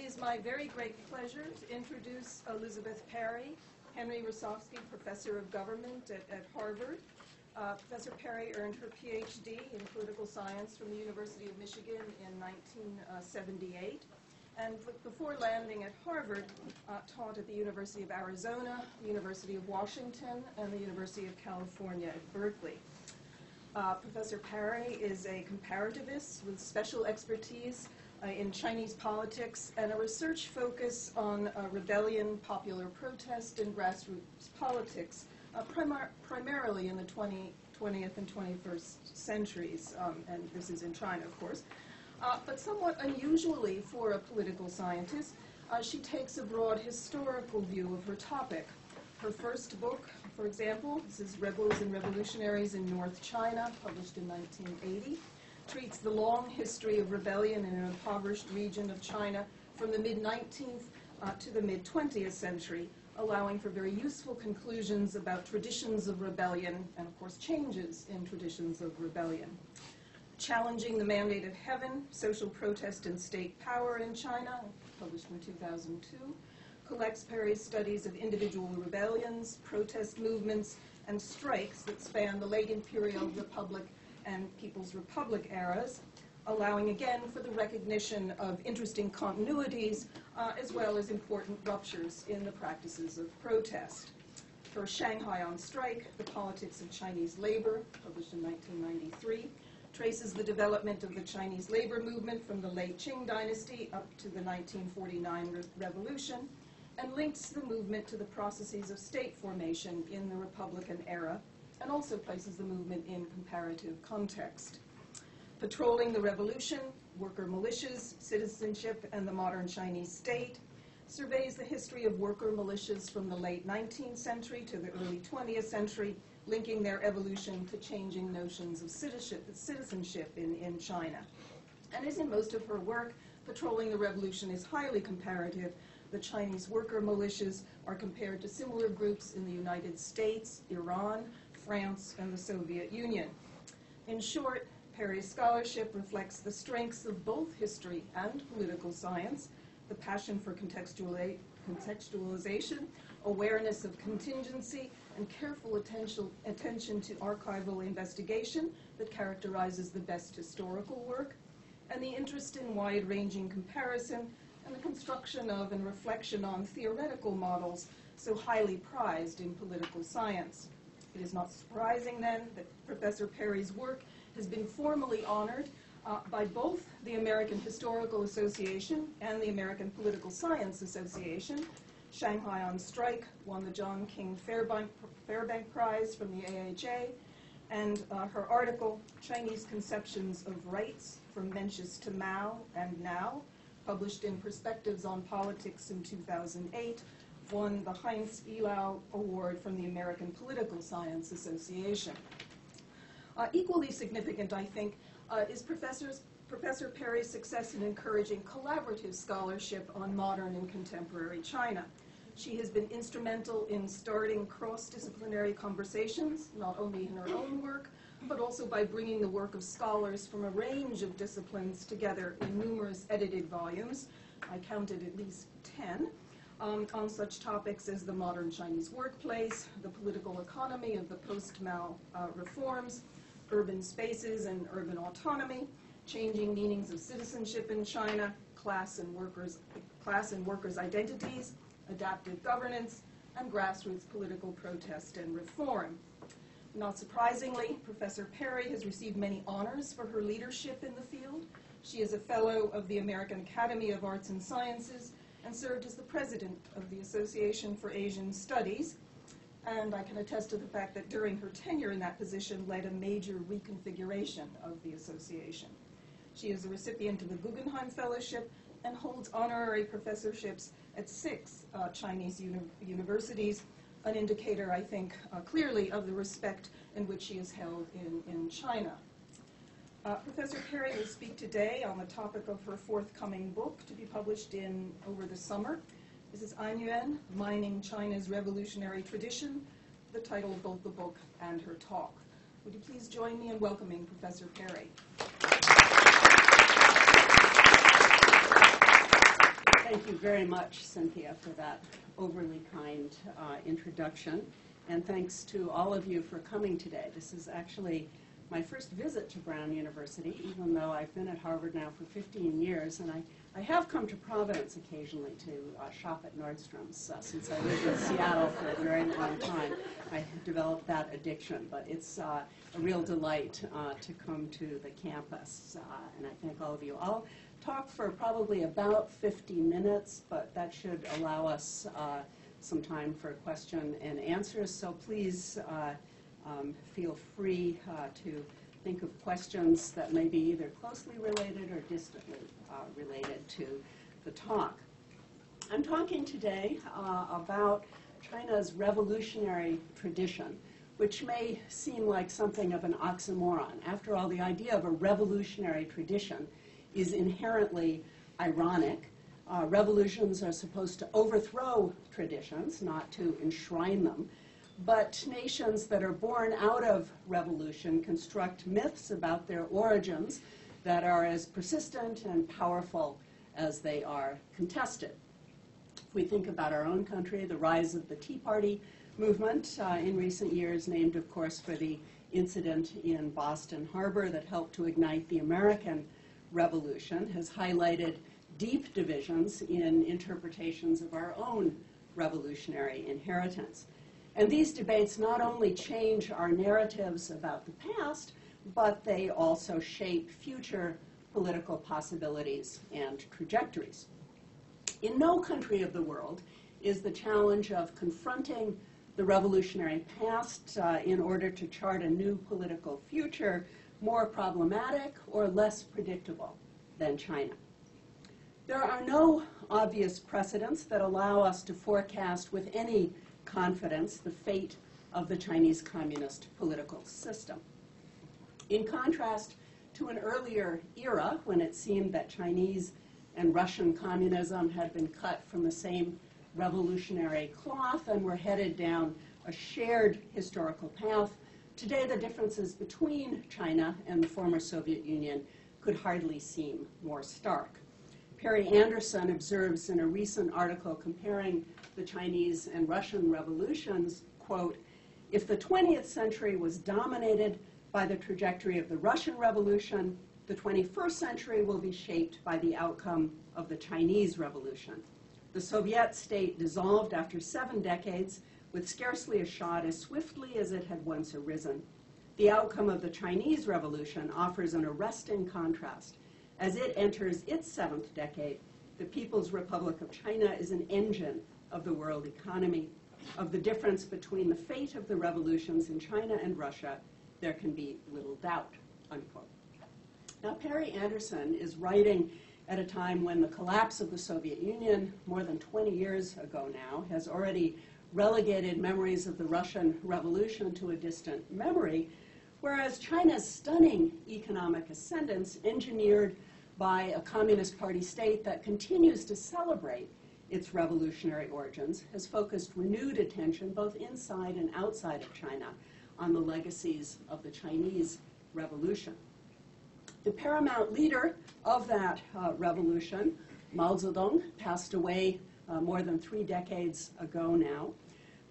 is my very great pleasure to introduce Elizabeth Perry, Henry Rosofsky Professor of Government at Harvard. Professor Perry earned her PhD in political science from the University of Michigan in 1978. And before landing at Harvard, taught at the University of Arizona, the University of Washington, and the University of California at Berkeley. Professor Perry is a comparativist with special expertise in Chinese politics and a research focus on rebellion, popular protest, and grassroots politics, primarily in the 20th and 21st centuries, and this is in China, of course. But somewhat unusually for a political scientist, she takes a broad historical view of her topic. Her first book, for example, this is Rebels and Revolutionaries in North China, published in 1980, treats the long history of rebellion in an impoverished region of China from the mid-19th to the mid-20th century, allowing for very useful conclusions about traditions of rebellion and, of course, changes in traditions of rebellion. Challenging the Mandate of Heaven, Social Protest and State Power in China, published in 2002, collects Perry's studies of individual rebellions, protest movements, and strikes that span the late Imperial Republic and People's Republic eras, allowing again for the recognition of interesting continuities as well as important ruptures in the practices of protest. For Shanghai on Strike, The Politics of Chinese Labor, published in 1993, traces the development of the Chinese labor movement from the late Qing dynasty up to the 1949 revolution, and links the movement to the processes of state formation in the Republican era, and also places the movement in comparative context. Patrolling the Revolution, Worker Militias, Citizenship, and the Modern Chinese State, surveys the history of worker militias from the late 19th century to the early 20th century, linking their evolution to changing notions of citizenship in China. And as in most of her work, Patrolling the Revolution is highly comparative. The Chinese worker militias are compared to similar groups in the United States, Iran, France, and the Soviet Union. In short, Perry's scholarship reflects the strengths of both history and political science, the passion for contextualization, awareness of contingency, and careful attention to archival investigation that characterizes the best historical work, and the interest in wide-ranging comparison and the construction of and reflection on theoretical models so highly prized in political science. It is not surprising, then, that Professor Perry's work has been formally honored by both the American Historical Association and the American Political Science Association. Shanghai on Strike won the John King Fairbank Prize from the AHA, and her article, Chinese Conceptions of Rights, From Mencius to Mao and Now, published in Perspectives on Politics in 2008, won the Heinz Elau Award from the American Political Science Association. Equally significant, I think, is Professor Perry's success in encouraging collaborative scholarship on modern and contemporary China. She has been instrumental in starting cross-disciplinary conversations, not only in her own work, but also by bringing the work of scholars from a range of disciplines together in numerous edited volumes. I counted at least 10, on such topics as the modern Chinese workplace, the political economy of the post-Mao reforms, urban spaces and urban autonomy, changing meanings of citizenship in China, class and workers' identities, adaptive governance, and grassroots political protest and reform. Not surprisingly, Professor Perry has received many honors for her leadership in the field. She is a fellow of the American Academy of Arts and Sciences and served as the president of the Association for Asian Studies. And I can attest to the fact that during her tenure in that position led a major reconfiguration of the association. She is a recipient of the Guggenheim Fellowship and holds honorary professorships at 6 Chinese universities, an indicator, I think, clearly of the respect in which she is held in China. Professor Perry will speak today on the topic of her forthcoming book to be published over the summer. This is Anyuan, Mining China's Revolutionary Tradition, the title of both the book and her talk. Would you please join me in welcoming Professor Perry? Thank you very much, Cynthia, for that overly kind introduction. And thanks to all of you for coming today. This is actually my first visit to Brown University, even though I've been at Harvard now for 15 years. And I have come to Providence occasionally to shop at Nordstrom's since I lived in Seattle for a very long time. I developed that addiction. But it's a real delight to come to the campus. And I thank all of you. I'll talk for probably about 50 minutes, but that should allow us some time for question and answers. So please feel free to think of questions that may be either closely related or distantly related to the talk. I'm talking today about China's revolutionary tradition, which may seem like something of an oxymoron. After all, the idea of a revolutionary tradition is inherently ironic. Revolutions are supposed to overthrow traditions, not to enshrine them. But nations that are born out of revolution construct myths about their origins that are as persistent and powerful as they are contested. If we think about our own country, the rise of the Tea Party movement in recent years, named, of course, for the incident in Boston Harbor that helped to ignite the American Revolution, has highlighted deep divisions in interpretations of our own revolutionary inheritance. And these debates not only change our narratives about the past, but they also shape future political possibilities and trajectories. In no country of the world is the challenge of confronting the revolutionary past in order to chart a new political future more problematic or less predictable than China. There are no obvious precedents that allow us to forecast with any confidence the fate of the Chinese communist political system. In contrast to an earlier era when it seemed that Chinese and Russian communism had been cut from the same revolutionary cloth and were headed down a shared historical path, today the differences between China and the former Soviet Union could hardly seem more stark. Perry Anderson observes in a recent article comparing the Chinese and Russian revolutions, quote, "If the 20th century was dominated by the trajectory of the Russian Revolution, the 21st century will be shaped by the outcome of the Chinese Revolution. The Soviet state dissolved after 7 decades with scarcely a shot as swiftly as it had once arisen. The outcome of the Chinese Revolution offers an arresting contrast. As it enters its 7th decade, the People's Republic of China is an engine of the world economy. Of the difference between the fate of the revolutions in China and Russia, there can be little doubt," unquote. Now, Perry Anderson is writing at a time when the collapse of the Soviet Union, more than 20 years ago now, has already relegated memories of the Russian Revolution to a distant memory, whereas China's stunning economic ascendance, engineered by a Communist Party state that continues to celebrate its revolutionary origins, has focused renewed attention both inside and outside of China on the legacies of the Chinese Revolution. The paramount leader of that revolution, Mao Zedong, passed away more than 3 decades ago now,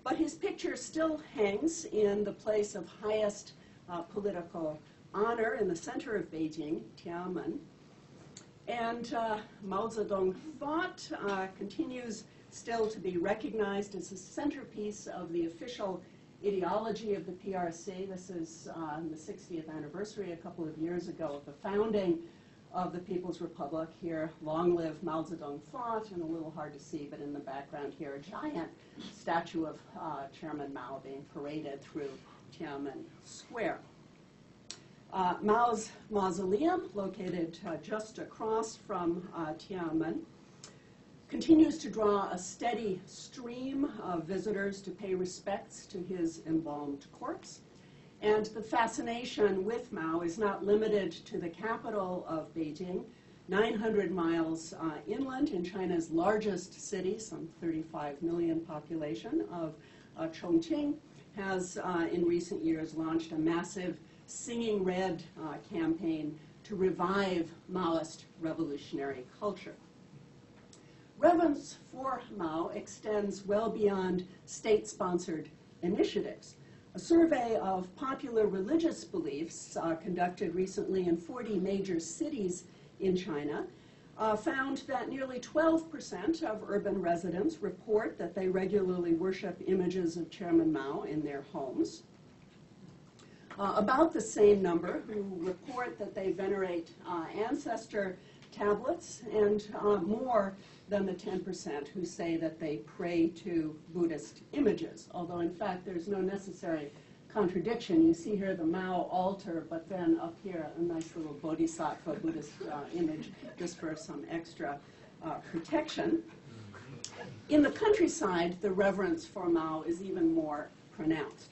but his picture still hangs in the place of highest political honor in the center of Beijing, Tiananmen. And Mao Zedong thought continues still to be recognized as a centerpiece of the official ideology of the PRC. This is the 60th anniversary a couple of years ago of the founding of the People's Republic. Here, long live Mao Zedong thought, and a little hard to see, but in the background here, a giant statue of Chairman Mao being paraded through Tiananmen Square. Mao's mausoleum, located just across from Tiananmen, continues to draw a steady stream of visitors to pay respects to his embalmed corpse. And the fascination with Mao is not limited to the capital of Beijing. 900 miles inland in China's largest city, some 35 million population of Chongqing, has in recent years launched a massive Singing Red campaign to revive Maoist revolutionary culture. relevance for Mao extends well beyond state-sponsored initiatives. A survey of popular religious beliefs conducted recently in 40 major cities in China found that nearly 12% of urban residents report that they regularly worship images of Chairman Mao in their homes. About the same number who report that they venerate ancestor tablets, and more than the 10% who say that they pray to Buddhist images, although in fact there's no necessary contradiction. You see here the Mao altar, but then up here a nice little bodhisattva Buddhist image just for some extra protection. In the countryside, the reverence for Mao is even more pronounced.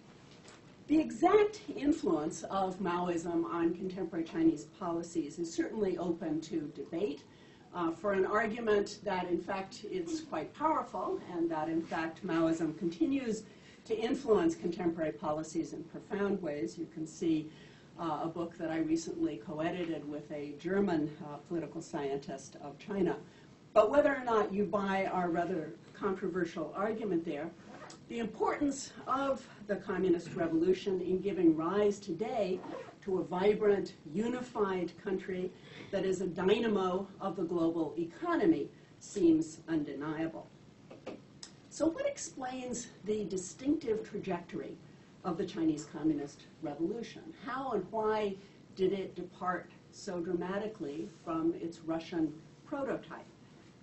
The exact influence of Maoism on contemporary Chinese policies is certainly open to debate. For an argument that, in fact, it's quite powerful and that, in fact, Maoism continues to influence contemporary policies in profound ways. You can see a book that I recently co-edited with a German political scientist of China. But whether or not you buy our rather controversial argument there, the importance of the communist revolution in giving rise today to a vibrant, unified country that is a dynamo of the global economy seems undeniable. So what explains the distinctive trajectory of the Chinese Communist Revolution? How and why did it depart so dramatically from its Russian prototype?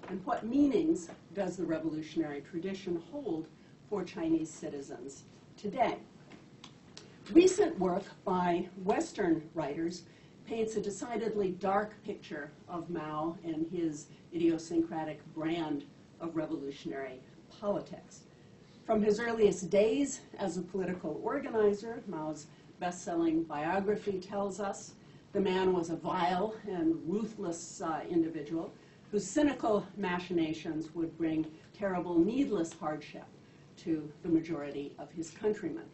And what meanings does the revolutionary tradition hold for Chinese citizens today? Recent work by Western writers paints a decidedly dark picture of Mao and his idiosyncratic brand of revolutionary politics. From his earliest days as a political organizer, Mao's best-selling biography tells us the man was a vile and ruthless individual whose cynical machinations would bring terrible, needless hardship to the majority of his countrymen.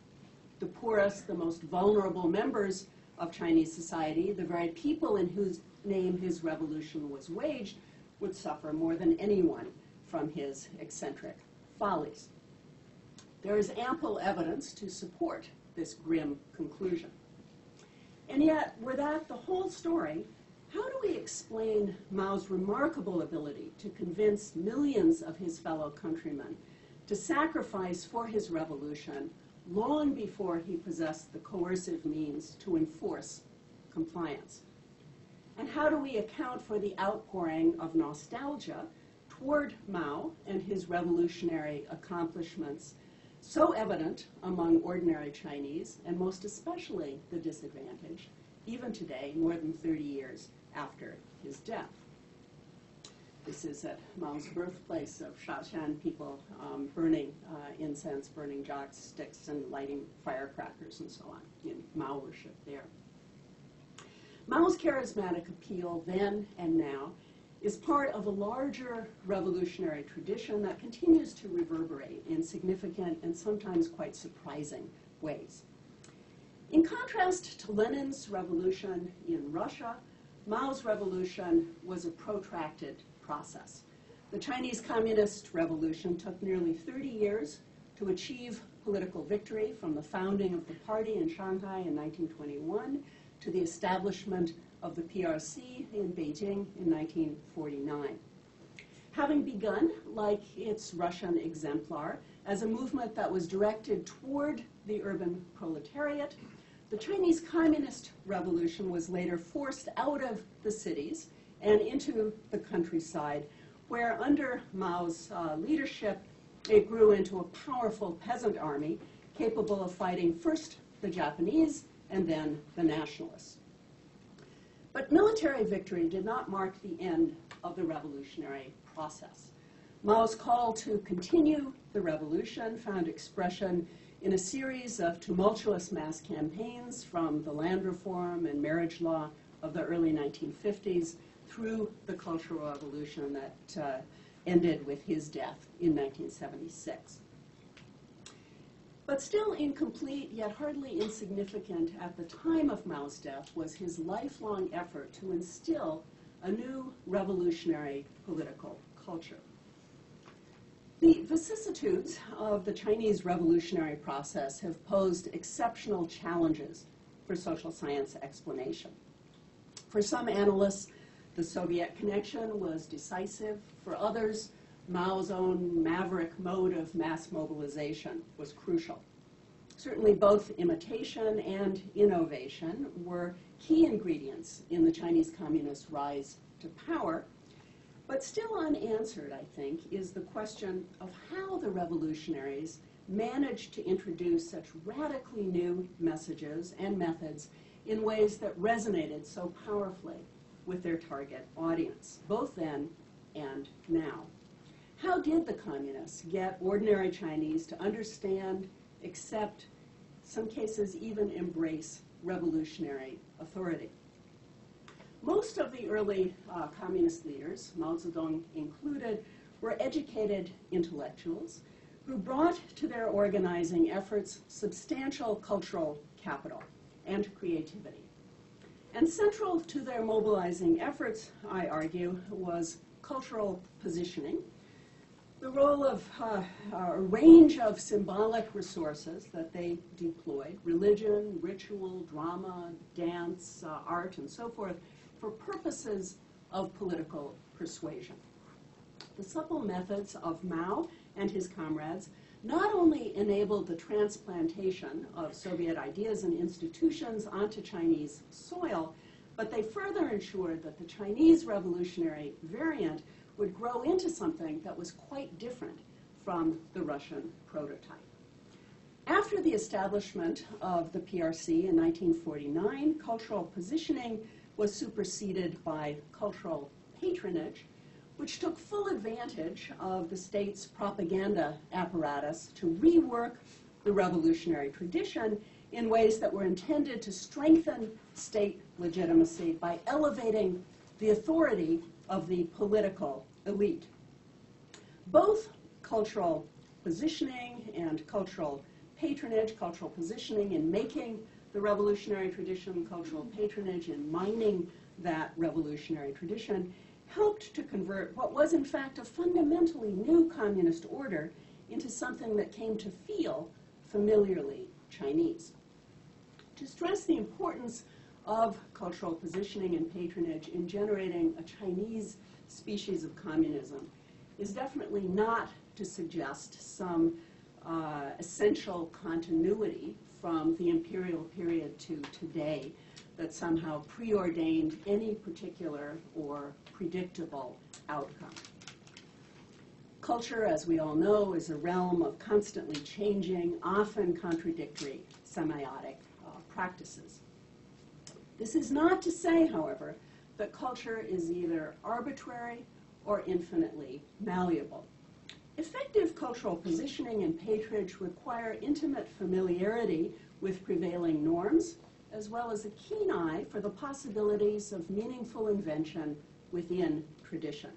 The poorest, the most vulnerable members of Chinese society, the very people in whose name his revolution was waged, would suffer more than anyone from his eccentric follies. There is ample evidence to support this grim conclusion. And yet, were that the whole story, how do we explain Mao's remarkable ability to convince millions of his fellow countrymen to sacrifice for his revolution long before he possessed the coercive means to enforce compliance? And how do we account for the outpouring of nostalgia toward Mao and his revolutionary accomplishments, so evident among ordinary Chinese, and most especially the disadvantaged, even today, more than 30 years after his death? This is at Mao's birthplace of Shaoshan, people burning incense, burning joss sticks, and lighting firecrackers and so on in Mao worship there. Mao's charismatic appeal then and now is part of a larger revolutionary tradition that continues to reverberate in significant and sometimes quite surprising ways. In contrast to Lenin's revolution in Russia, Mao's revolution was a protracted process. The Chinese Communist Revolution took nearly 30 years to achieve political victory, from the founding of the party in Shanghai in 1921 to the establishment of the PRC in Beijing in 1949. Having begun, like its Russian exemplar, as a movement that was directed toward the urban proletariat, the Chinese Communist Revolution was later forced out of the cities and into the countryside, where under Mao's leadership, it grew into a powerful peasant army capable of fighting first the Japanese and then the nationalists. But military victory did not mark the end of the revolutionary process. Mao's call to continue the revolution found expression in a series of tumultuous mass campaigns, from the land reform and marriage law of the early 1950s through the Cultural Revolution that ended with his death in 1976. But still incomplete, yet hardly insignificant at the time of Mao's death, was his lifelong effort to instill a new revolutionary political culture. The vicissitudes of the Chinese revolutionary process have posed exceptional challenges for social science explanation. For some analysts, the Soviet connection was decisive. For others, Mao's own maverick mode of mass mobilization was crucial. Certainly both imitation and innovation were key ingredients in the Chinese Communist rise to power. But still unanswered, I think, is the question of how the revolutionaries managed to introduce such radically new messages and methods in ways that resonated so powerfully with their target audience, both then and now. How did the communists get ordinary Chinese to understand, accept, some cases even embrace revolutionary authority? Most of the early communist leaders, Mao Zedong included, were educated intellectuals who brought to their organizing efforts substantial cultural capital and creativity. And central to their mobilizing efforts, I argue, was cultural positioning, the role of a range of symbolic resources that they deployed, religion, ritual, drama, dance, art, and so forth, for purposes of political persuasion. The supple methods of Mao and his comrades not only enabled the transplantation of Soviet ideas and institutions onto Chinese soil, but they further ensured that the Chinese revolutionary variant would grow into something that was quite different from the Russian prototype. After the establishment of the PRC in 1949, cultural positioning was superseded by cultural patronage, which took full advantage of the state's propaganda apparatus to rework the revolutionary tradition in ways that were intended to strengthen state legitimacy by elevating the authority of the political elite. Both cultural positioning and cultural patronage, cultural positioning in making the revolutionary tradition, cultural patronage in mining that revolutionary tradition, helped to convert what was in fact a fundamentally new communist order into something that came to feel familiarly Chinese. To stress the importance of cultural positioning and patronage in generating a Chinese species of communism is definitely not to suggest some essential continuity from the imperial period to today that somehow preordained any particular or predictable outcome. Culture, as we all know, is a realm of constantly changing, often contradictory semiotic practices. This is not to say, however, that culture is either arbitrary or infinitely malleable. Effective cultural positioning and patronage require intimate familiarity with prevailing norms, as well as a keen eye for the possibilities of meaningful invention within tradition.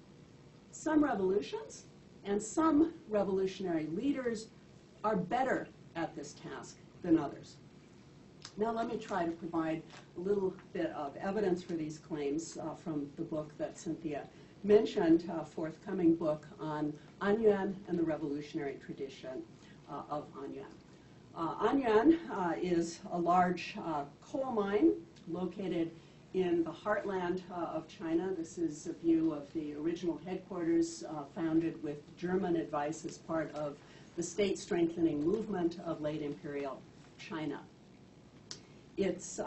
Some revolutions and some revolutionary leaders are better at this task than others. Now let me try to provide a little bit of evidence for these claims from the book that Cynthia mentioned, a forthcoming book on Anyuan and the revolutionary tradition of Anyuan. Anyuan is a large coal mine located in the heartland of China. This is a view of the original headquarters founded with German advice as part of the state-strengthening movement of late imperial China. It's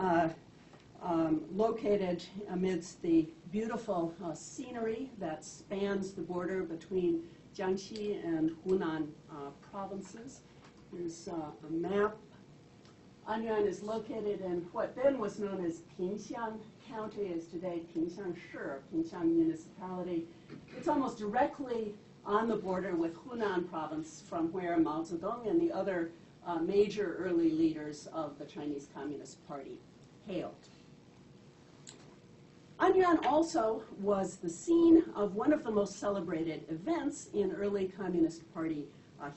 located amidst the beautiful scenery that spans the border between Jiangxi and Hunan provinces. Here's a map. Anyuan is located in what then was known as Pingxiang County, is today Pingxiang Shi, Pingxiang Municipality. It's almost directly on the border with Hunan province, from where Mao Zedong and the other major early leaders of the Chinese Communist Party hailed. Anyuan also was the scene of one of the most celebrated events in early Communist Party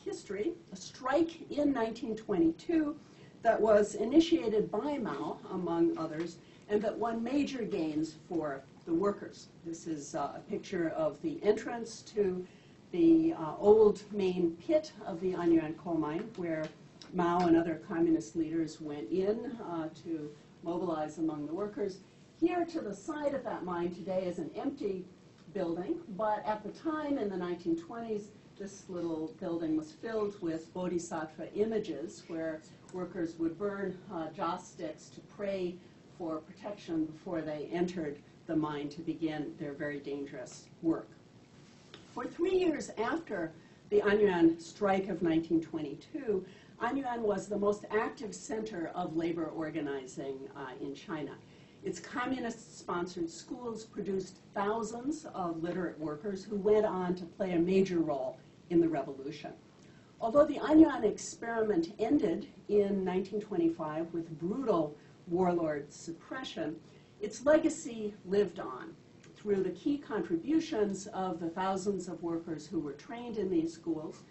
history, a strike in 1922 that was initiated by Mao, among others, and that won major gains for the workers. This is a picture of the entrance to the old main pit of the Anyuan coal mine, where Mao and other communist leaders went in to mobilize among the workers. Here to the side of that mine today is an empty building, but at the time in the 1920s, this little building was filled with bodhisattva images where workers would burn joss sticks to pray for protection before they entered the mine to begin their very dangerous work. For 3 years after the Anyuan strike of 1922, Anyuan was the most active center of labor organizing in China. Its communist-sponsored schools produced thousands of literate workers who went on to play a major role in the revolution. Although the Anyuan experiment ended in 1925 with brutal warlord suppression, its legacy lived on through the key contributions of the thousands of workers who were trained in these schools,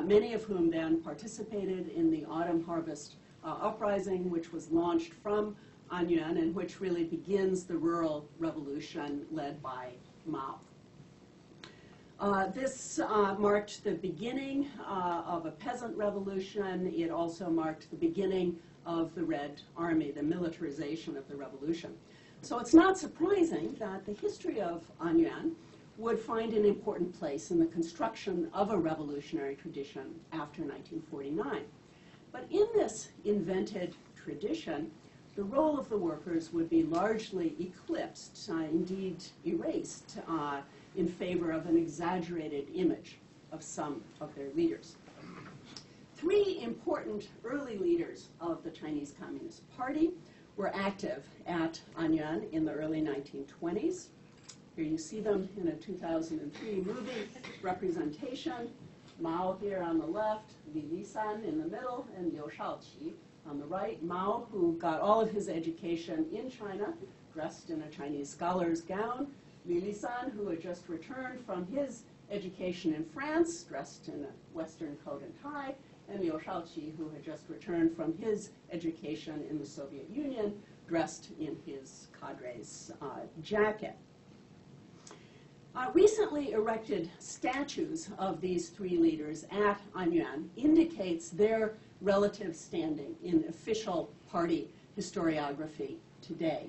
many of whom then participated in the autumn harvest uprising, which was launched from Anyuan and which really begins the rural revolution led by Mao. This marked the beginning of a peasant revolution. It also marked the beginning of the Red Army, the militarization of the revolution. So it's not surprising that the history of Anyuan would find an important place in the construction of a revolutionary tradition after 1949. But in this invented tradition, the role of the workers would be largely eclipsed, indeed erased, in favor of an exaggerated image of some of their leaders. 3 important early leaders of the Chinese Communist Party were active at Anyuan in the early 1920s. Here you see them in a 2003 movie representation. Mao here on the left, Li Lisan in the middle, and Liu Shaoqi on the right. Mao, who got all of his education in China, dressed in a Chinese scholar's gown. Li Lisan, who had just returned from his education in France, dressed in a Western coat and tie. And Liu Shaoqi, who had just returned from his education in the Soviet Union, dressed in his cadre's jacket. Recently erected statues of these 3 leaders at Anyuan indicates their relative standing in official party historiography today.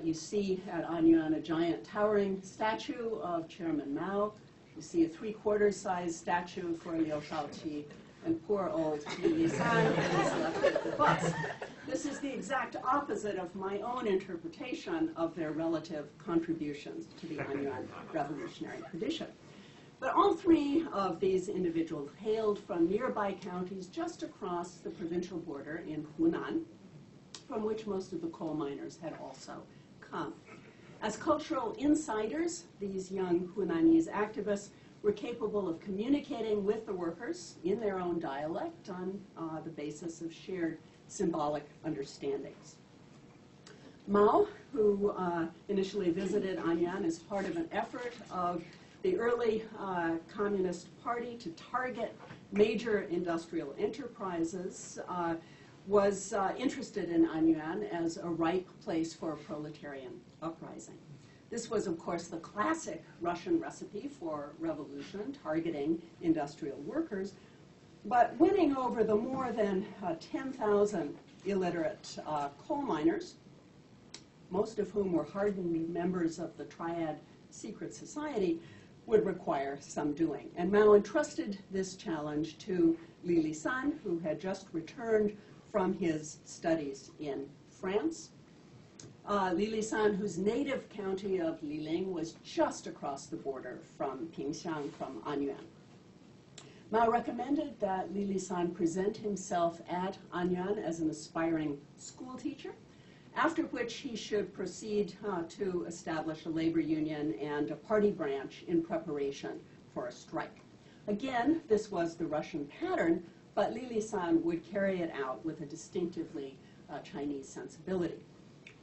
You see at Anyuan a giant towering statue of Chairman Mao. You see a 3/4 size statue for Liu Shaoqi, and poor old Li Lisan is left at the bus. This is the exact opposite of my own interpretation of their relative contributions to the Anyuan revolutionary tradition. But all 3 of these individuals hailed from nearby counties just across the provincial border in Hunan, from which most of the coal miners had also come. As cultural insiders, these young Hunanese activists were capable of communicating with the workers in their own dialect on the basis of shared symbolic understandings. Mao, who initially visited Anyuan as part of an effort of the early Communist Party to target major industrial enterprises, was interested in Anyuan as a ripe place for a proletarian uprising. This was, of course, the classic Russian recipe for revolution, targeting industrial workers. But winning over the more than 10,000 illiterate coal miners, most of whom were hardened members of the Triad secret society, would require some doing. And Mao entrusted this challenge to Li Lisan, who had just returned from his studies in France. Li Lisan, whose native county of Liling was just across the border from Pingxiang, from Anyuan. Mao recommended that Li Lisan present himself at Anyuan as an aspiring school teacher, after which he should proceed to establish a labor union and a party branch in preparation for a strike. Again, this was the Russian pattern, but Li Lisan would carry it out with a distinctively Chinese sensibility.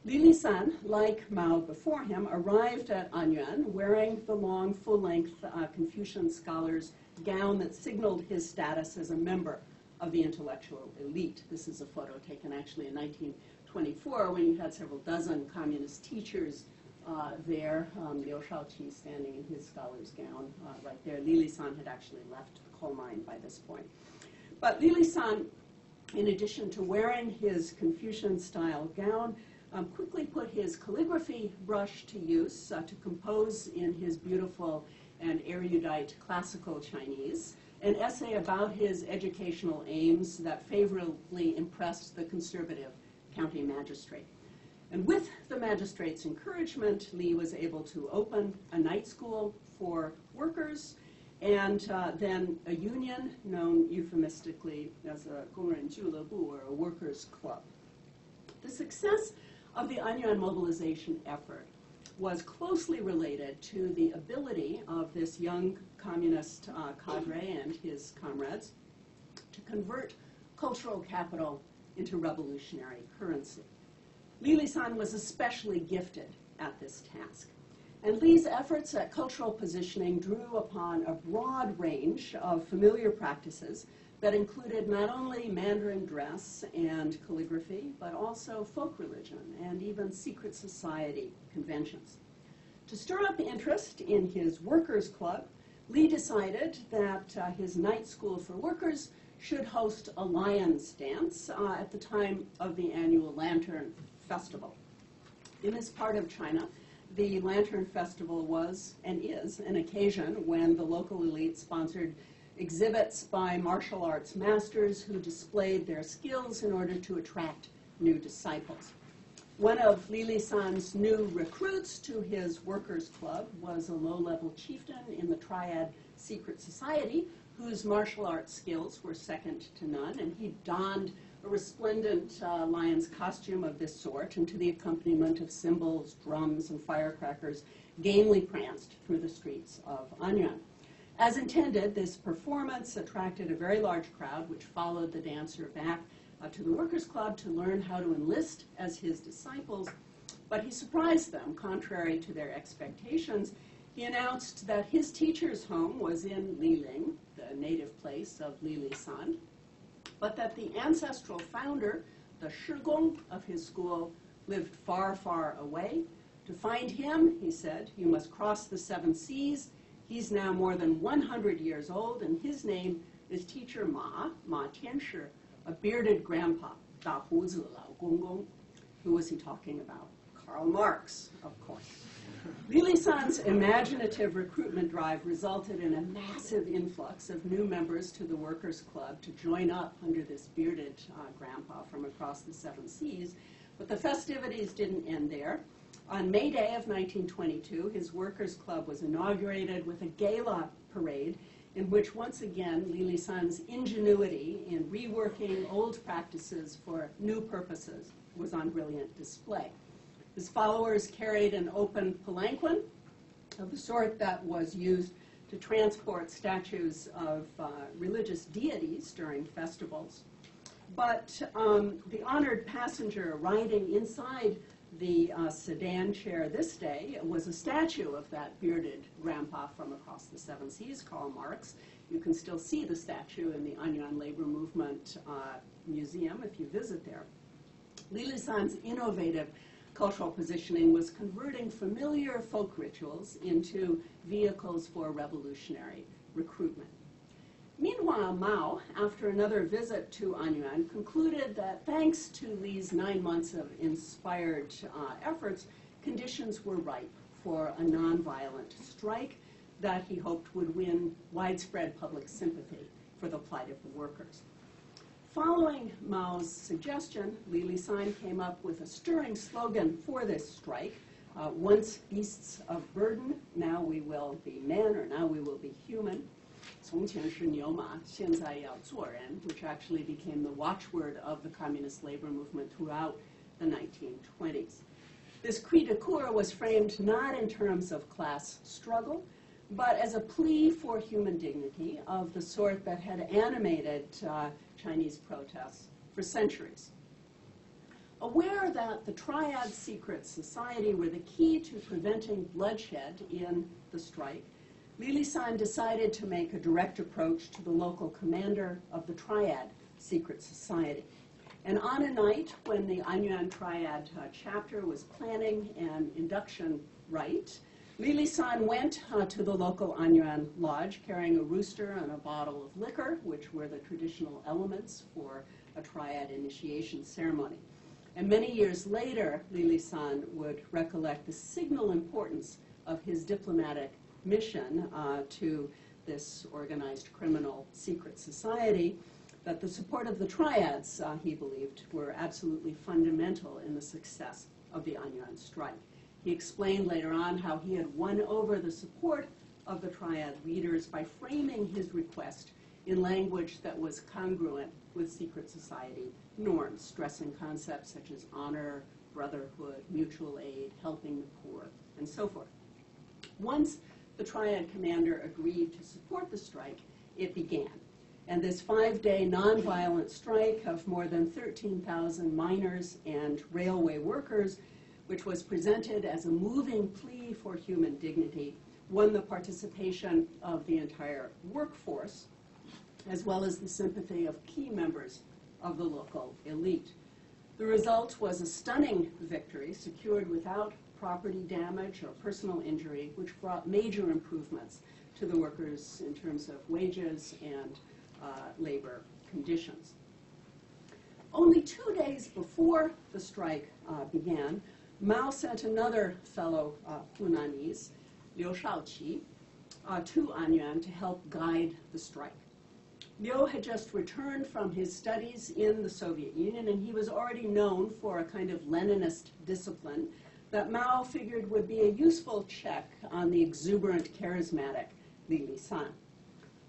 Li Lisan, like Mao before him, arrived at Anyuan wearing the long, full-length Confucian scholar's gown that signaled his status as a member of the intellectual elite. This is a photo taken actually in 1924 when you had several dozen communist teachers there, Liu Shaoqi standing in his scholar's gown right there. Li Lisan had actually left the coal mine by this point. But Li Lisan, in addition to wearing his Confucian-style gown, quickly put his calligraphy brush to use to compose in his beautiful and erudite classical Chinese an essay about his educational aims that favorably impressed the conservative county magistrate. And with the magistrate's encouragement, Li was able to open a night school for workers and then a union known euphemistically as a 工人俱乐部 or a workers' club. The success of the Anyuan mobilization effort was closely related to the ability of this young communist cadre and his comrades to convert cultural capital into revolutionary currency. Li Lisan was especially gifted at this task. And Li's efforts at cultural positioning drew upon a broad range of familiar practices that included not only Mandarin dress and calligraphy, but also folk religion and even secret society conventions. To stir up interest in his workers' club, Li decided that his night school for workers should host a lion's dance at the time of the annual Lantern Festival. In this part of China, the Lantern Festival was and is an occasion when the local elite sponsored exhibits by martial arts masters who displayed their skills in order to attract new disciples. One of Li Lisan's new recruits to his workers' club was a low-level chieftain in the Triad secret society whose martial arts skills were second to none, and he donned a resplendent lion's costume of this sort, and to the accompaniment of cymbals, drums, and firecrackers, gamely pranced through the streets of Anyuan. As intended, this performance attracted a very large crowd, which followed the dancer back to the Workers' Club to learn how to enlist as his disciples, but he surprised them, contrary to their expectations. He announced that his teacher's home was in Liling, the native place of Li Lisan, but that the ancestral founder, the Shigong of his school, lived far, far away. To find him, he said, you must cross the 7 seas. He's now more than 100 years old, and his name is Teacher Ma Tianshi, a bearded grandpa, 大胡子老公公. Who was he talking about? Karl Marx, of course. Li Lisan's imaginative recruitment drive resulted in a massive influx of new members to the Workers' Club to join up under this bearded grandpa from across the 7 seas. But the festivities didn't end there. On May Day of 1922, his Workers' Club was inaugurated with a gala parade in which, once again, Li Lisan's ingenuity in reworking old practices for new purposes was on brilliant display. His followers carried an open palanquin of the sort that was used to transport statues of religious deities during festivals. But the honored passenger riding inside the sedan chair this day was a statue of that bearded grandpa from across the 7 seas, Karl Marx. You can still see the statue in the Anyuan Labor Movement Museum if you visit there. Li Lisan's innovative cultural positioning was converting familiar folk rituals into vehicles for revolutionary recruitment. Meanwhile, Mao, after another visit to Anyuan, concluded that thanks to Li's 9 months of inspired efforts, conditions were ripe for a nonviolent strike that he hoped would win widespread public sympathy for the plight of the workers. Following Mao's suggestion, Li Lisan came up with a stirring slogan for this strike, once beasts of burden, now we will be men, or now we will be human. 从前是牛马，现在要做人, which actually became the watchword of the communist labor movement throughout the 1920s. This cri de coeur was framed not in terms of class struggle, but as a plea for human dignity of the sort that had animated Chinese protests for centuries. Aware that the Triad secret society were the key to preventing bloodshed in the strike, Li Lisan decided to make a direct approach to the local commander of the Triad secret society. And on a night when the Anyuan Triad chapter was planning an induction right. Li Li-san went to the local Anyuan lodge carrying a rooster and a bottle of liquor, which were the traditional elements for a triad initiation ceremony. And many years later, Li Li-san would recollect the signal importance of his diplomatic mission to this organized criminal secret society, that the support of the triads, he believed, were absolutely fundamental in the success of the Anyuan strike. He explained later on how he had won over the support of the triad leaders by framing his request in language that was congruent with secret society norms, stressing concepts such as honor, brotherhood, mutual aid, helping the poor, and so forth. Once the triad commander agreed to support the strike, it began. And this 5-day nonviolent strike of more than 13,000 miners and railway workers, which was presented as a moving plea for human dignity, won the participation of the entire workforce, as well as the sympathy of key members of the local elite. The result was a stunning victory secured without property damage or personal injury, which brought major improvements to the workers in terms of wages and labor conditions. Only 2 days before the strike began, Mao sent another fellow Hunanese, Liu Shaoqi, to Anyuan to help guide the strike. Liu had just returned from his studies in the Soviet Union, and he was already known for a kind of Leninist discipline that Mao figured would be a useful check on the exuberant, charismatic Li Li-san.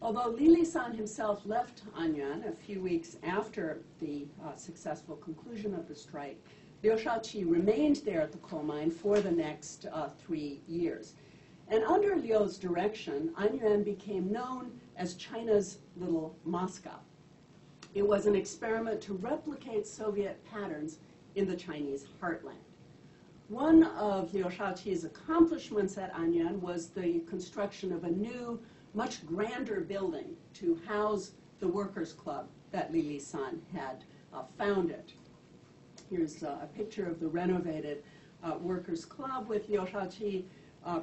Although Li Li-san himself left Anyuan a few weeks after the successful conclusion of the strike, Liu Shaoqi remained there at the coal mine for the next 3 years. And under Liu's direction, Anyuan became known as China's little Moscow. It was an experiment to replicate Soviet patterns in the Chinese heartland. One of Liu Shaoqi's accomplishments at Anyuan was the construction of a new, much grander building to house the workers' club that Li Li-san had founded. Here's a picture of the renovated workers' club with Liu Shaoqi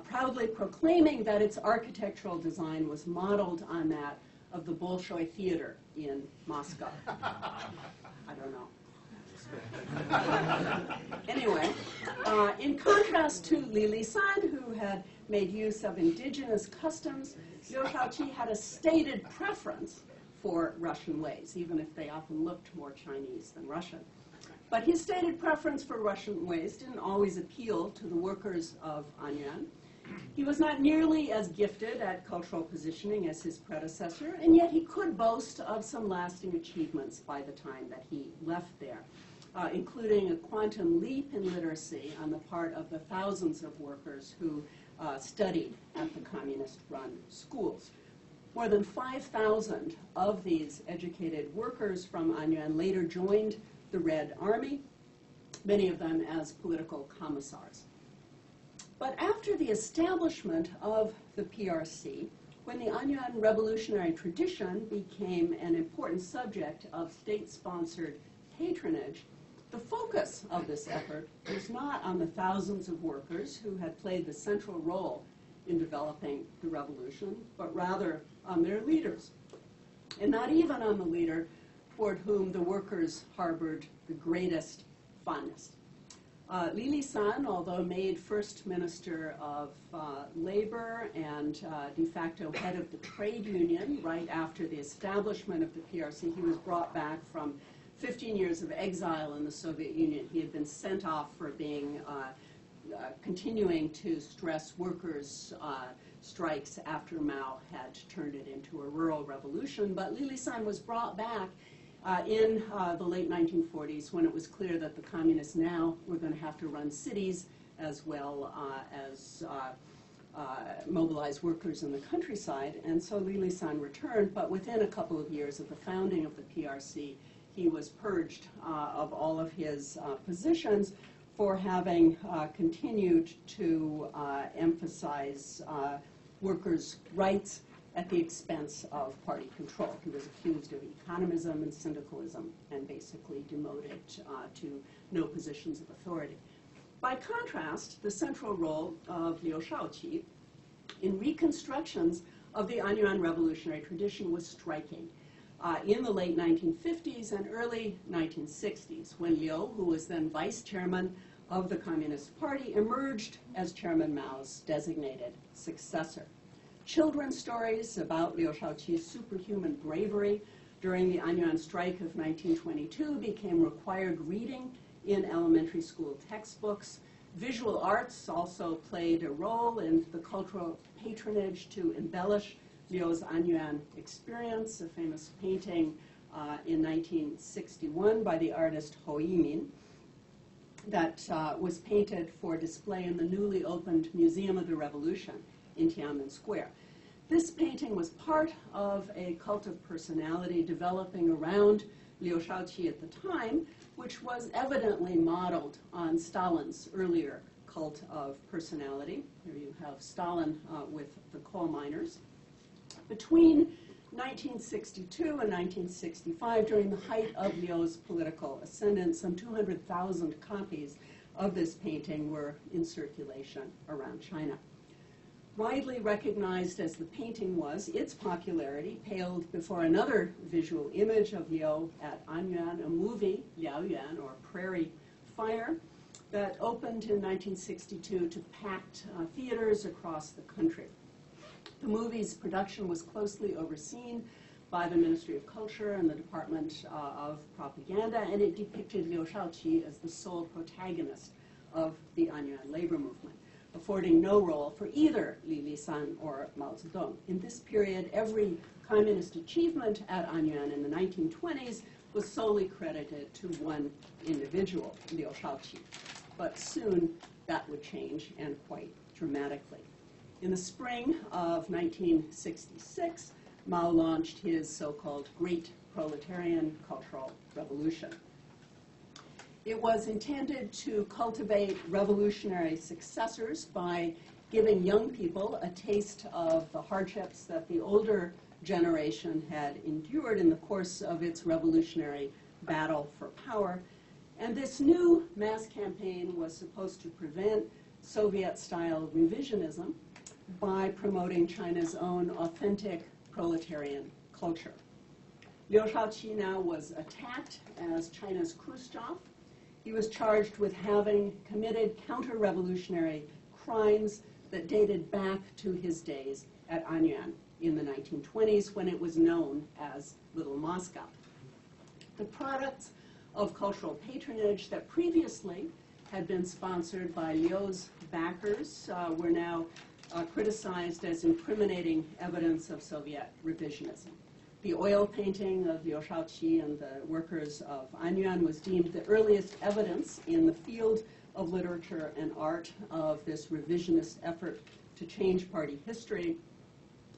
proudly proclaiming that its architectural design was modeled on that of the Bolshoi Theater in Moscow. I don't know. Anyway, in contrast to Li Li-san, who had made use of indigenous customs, Liu Shaoqi had a stated preference for Russian ways, even if they often looked more Chinese than Russian. But his stated preference for Russian ways didn't always appeal to the workers of Anyuan. He was not nearly as gifted at cultural positioning as his predecessor, and yet he could boast of some lasting achievements by the time that he left there, including a quantum leap in literacy on the part of the thousands of workers who studied at the communist-run schools. More than 5,000 of these educated workers from Anyuan later joined the Red Army, many of them as political commissars. But after the establishment of the PRC, when the Anyuan revolutionary tradition became an important subject of state-sponsored patronage, the focus of this effort was not on the thousands of workers who had played the central role in developing the revolution, but rather on their leaders, and not even on the leader toward whom the workers harbored the greatest fondness. Li Li-san, although made First Minister of Labor and de facto head of the trade union right after the establishment of the PRC, he was brought back from 15 years of exile in the Soviet Union. He had been sent off for being continuing to stress workers' strikes after Mao had turned it into a rural revolution. But Li Li-san was brought back in the late 1940s when it was clear that the communists now were going to have to run cities as well as mobilize workers in the countryside. And so Li Li-san returned, but within a couple of years of the founding of the PRC, he was purged of all of his positions for having continued to emphasize workers' rights at the expense of party control. He was accused of economism and syndicalism and basically demoted to no positions of authority. By contrast, the central role of Liu Shaoqi in reconstructions of the Anyuan revolutionary tradition was striking. In the late 1950s and early 1960s, when Liu, who was then vice chairman of the Communist Party, emerged as Chairman Mao's designated successor. Children's stories about Liu Shaoqi's superhuman bravery during the Anyuan strike of 1922 became required reading in elementary school textbooks. Visual arts also played a role in the cultural patronage to embellish Liu's Anyuan experience, a famous painting in 1961 by the artist Ho Yimin that was painted for display in the newly opened Museum of the Revolution in Tiananmen Square. This painting was part of a cult of personality developing around Liu Shaoqi at the time, which was evidently modeled on Stalin's earlier cult of personality. Here you have Stalin with the coal miners. Between 1962 and 1965, during the height of Liu's political ascendance, some 200,000 copies of this painting were in circulation around China. Widely recognized as the painting was, its popularity paled before another visual image of Liu at Anyuan, a movie, Liaoyuan, or Prairie Fire, that opened in 1962 to packed theaters across the country. The movie's production was closely overseen by the Ministry of Culture and the Department of Propaganda, and it depicted Liu Shaoqi as the sole protagonist of the Anyuan labor movement, affording no role for either Li Lisan or Mao Zedong. In this period, every communist achievement at Anyuan in the 1920s was solely credited to one individual, Liu Shaoqi. But soon that would change, and quite dramatically. In the spring of 1966, Mao launched his so-called Great Proletarian Cultural Revolution. It was intended to cultivate revolutionary successors by giving young people a taste of the hardships that the older generation had endured in the course of its revolutionary battle for power. And this new mass campaign was supposed to prevent Soviet-style revisionism by promoting China's own authentic proletarian culture. Liu Shaoqi now was attacked as China's Khrushchev. He was charged with having committed counter-revolutionary crimes that dated back to his days at Anyuan in the 1920s, when it was known as Little Moscow. The products of cultural patronage that previously had been sponsored by Liu's backers were now criticized as incriminating evidence of Soviet revisionism. The oil painting of Liu Shaoqi and the workers of Anyuan was deemed the earliest evidence in the field of literature and art of this revisionist effort to change party history.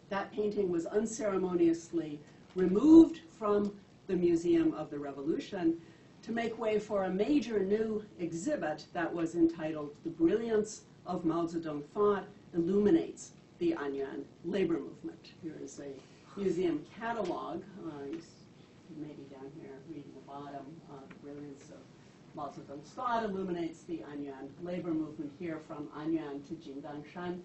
That painting was unceremoniously removed from the Museum of the Revolution to make way for a major new exhibit that was entitled "The Brilliance of Mao Zedong Thought Illuminates the Anyuan Labor Movement." Here is a museum catalog, maybe down here, reading the bottom, "The Brilliance of Mao Zedong's Thought Illuminates the Anyuan Labor Movement," here from Anyuan to Jinggangshan.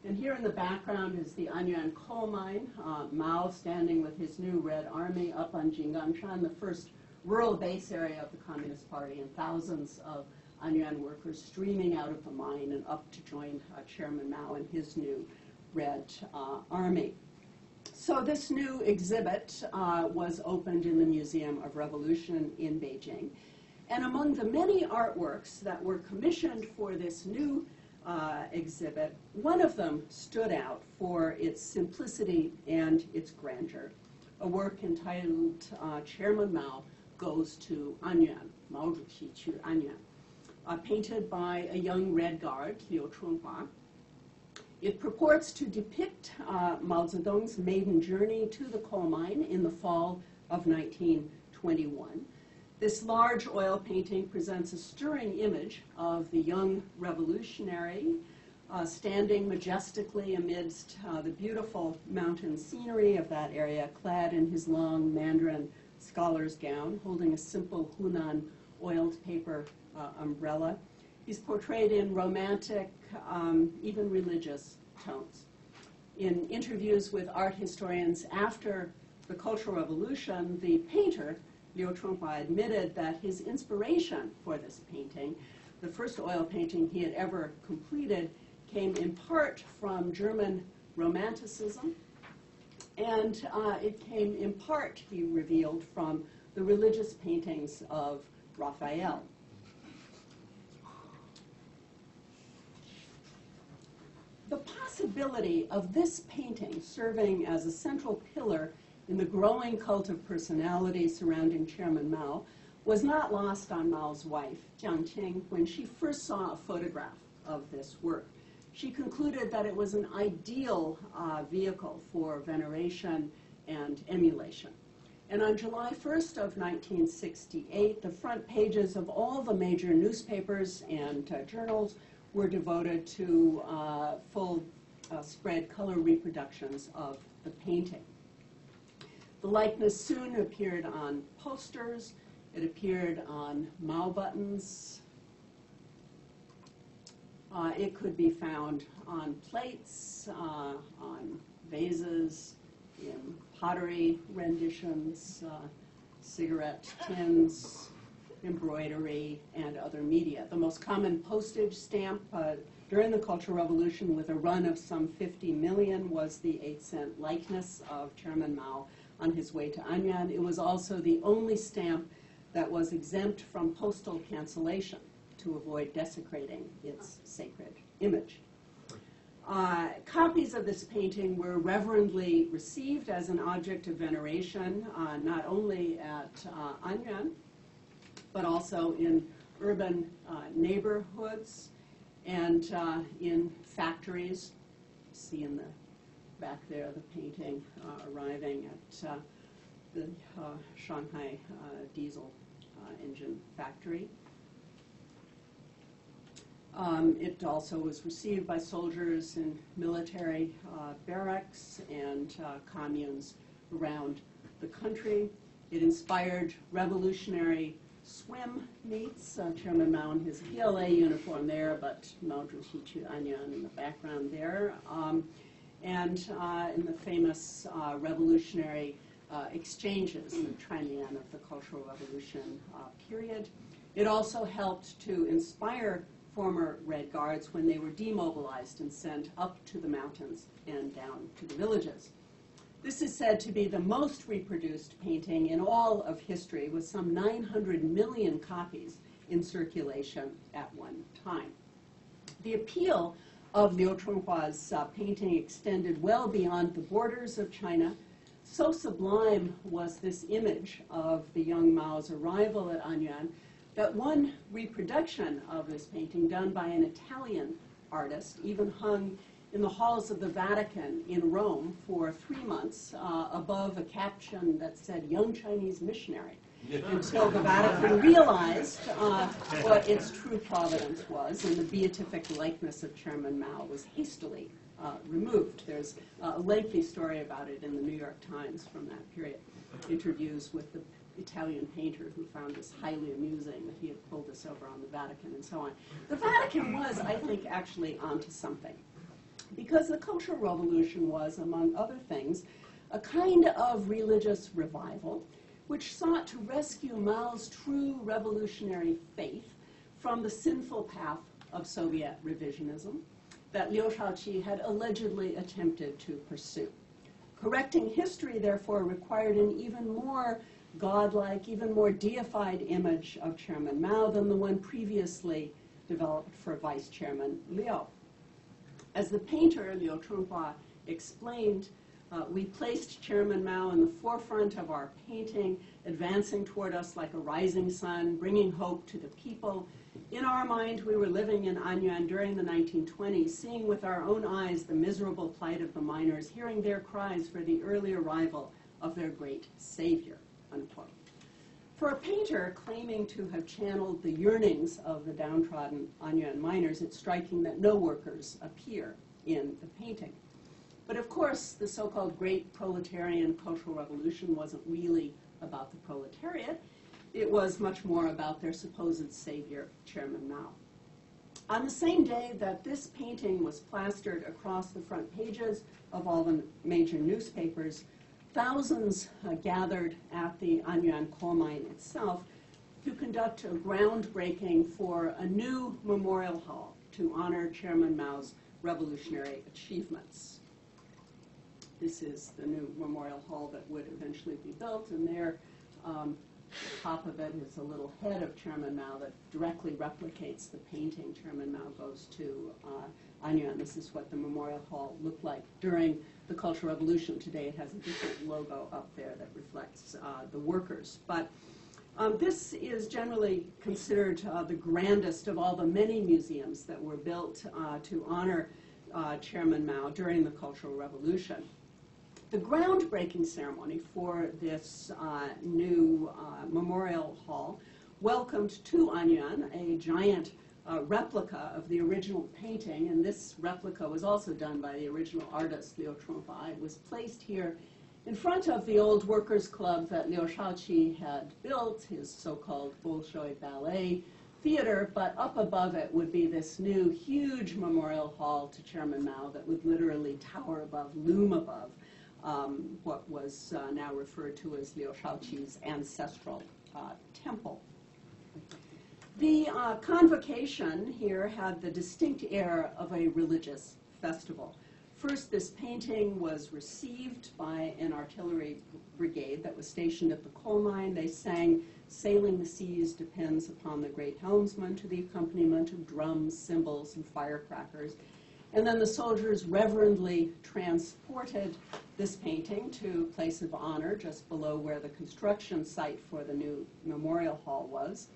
And here in the background is the Anyuan coal mine, Mao standing with his new Red Army up on Jinggangshan, the first rural base area of the Communist Party, and thousands of Anyuan workers streaming out of the mine and up to join Chairman Mao and his new Red Army. So this new exhibit was opened in the Museum of Revolution in Beijing. And among the many artworks that were commissioned for this new exhibit, one of them stood out for its simplicity and its grandeur, a work entitled Chairman Mao Goes to Anyuan, Mao Zhuxi Qu Anyuan, painted by a young Red Guard, Liu Chunhua. It purports to depict Mao Zedong's maiden journey to the coal mine in the fall of 1921. This large oil painting presents a stirring image of the young revolutionary standing majestically amidst the beautiful mountain scenery of that area, clad in his long Mandarin scholar's gown, holding a simple Hunan oiled paper umbrella. He's portrayed in romantic, even religious tones. In interviews with art historians after the Cultural Revolution, the painter, Liu Chunhua, admitted that his inspiration for this painting, the first oil painting he had ever completed, came in part from German Romanticism, and it came in part, he revealed, from the religious paintings of Raphael. The possibility of this painting serving as a central pillar in the growing cult of personality surrounding Chairman Mao was not lost on Mao's wife, Jiang Qing, when she first saw a photograph of this work. She concluded that it was an ideal vehicle for veneration and emulation. And on July 1st of 1968, the front pages of all the major newspapers and journals were devoted to full spread color reproductions of the painting. The likeness soon appeared on posters. It appeared on Mao buttons. It could be found on plates, on vases, in pottery renditions, cigarette tins, embroidery, and other media. The most common postage stamp during the Cultural Revolution, with a run of some 50 million, was the 8-cent likeness of Chairman Mao on his way to Anyuan. It was also the only stamp that was exempt from postal cancellation to avoid desecrating its sacred image. Copies of this painting were reverently received as an object of veneration, not only at Anyuan, but also in urban neighborhoods and in factories. You see in the back there the painting arriving at the Shanghai diesel engine factory. It also was received by soldiers in military barracks and communes around the country. It inspired revolutionary swim meets. Chairman Mao in his PLA uniform there, but Mao Zedong to Anyuan in the background there. And in the famous revolutionary exchanges in the Trinian of the Cultural Revolution period. It also helped to inspire former Red Guards when they were demobilized and sent up to the mountains and down to the villages. This is said to be the most reproduced painting in all of history, with some 900 million copies in circulation at one time. The appeal of Liu Chunhua's painting extended well beyond the borders of China. So sublime was this image of the young Mao's arrival at Anyuan that one reproduction of this painting, done by an Italian artist, even hung in the halls of the Vatican in Rome for 3 months above a caption that said, "Young Chinese Missionary," until the Vatican realized what its true providence was, and the beatific likeness of Chairman Mao was hastily removed. There's a lengthy story about it in the New York Times from that period. Interviews with the Italian painter who found this highly amusing, that he had pulled this over on the Vatican and so on. The Vatican was, I think, actually onto something, because the Cultural Revolution was, among other things, a kind of religious revival which sought to rescue Mao's true revolutionary faith from the sinful path of Soviet revisionism that Liu Shaoqi had allegedly attempted to pursue. Correcting history, therefore, required an even more godlike, even more deified image of Chairman Mao than the one previously developed for Vice Chairman Liu. As the painter, Liu Chunhua, explained, we placed Chairman Mao in the forefront of our painting, advancing toward us like a rising sun, bringing hope to the people. In our mind, we were living in Anyuan during the 1920s, seeing with our own eyes the miserable plight of the miners, hearing their cries for the early arrival of their great savior, unquote. For a painter claiming to have channeled the yearnings of the downtrodden Anyuan miners, it's striking that no workers appear in the painting. But of course, the so-called Great Proletarian Cultural Revolution wasn't really about the proletariat. It was much more about their supposed savior, Chairman Mao. On the same day that this painting was plastered across the front pages of all the major newspapers, thousands gathered at the Anyuan coal mine itself to conduct a groundbreaking for a new memorial hall to honor Chairman Mao's revolutionary achievements. This is the new memorial hall that would eventually be built, and there, the top of it is a little head of Chairman Mao that directly replicates the painting Chairman Mao goes to Anyuan. This is what the memorial hall looked like during the Cultural Revolution. Today it has a different logo up there that reflects the workers. But this is generally considered the grandest of all the many museums that were built to honor Chairman Mao during the Cultural Revolution. The groundbreaking ceremony for this new memorial hall welcomed to Anyuan a giant replica of the original painting, and this replica was also done by the original artist, Liu Chongfa. It was placed here in front of the old workers' club that Liu Shaoqi had built, his so-called Bolshoi ballet theater, but up above it would be this new huge memorial hall to Chairman Mao that would literally tower above, loom above, what was now referred to as Liu Shaoqi's ancestral temple. The convocation here had the distinct air of a religious festival. First, this painting was received by an artillery brigade that was stationed at the coal mine. They sang "Sailing the Seas Depends Upon the Great Helmsman" to the accompaniment of drums, cymbals, and firecrackers. And then the soldiers reverently transported this painting to a place of honor just below where the construction site for the new memorial hall was.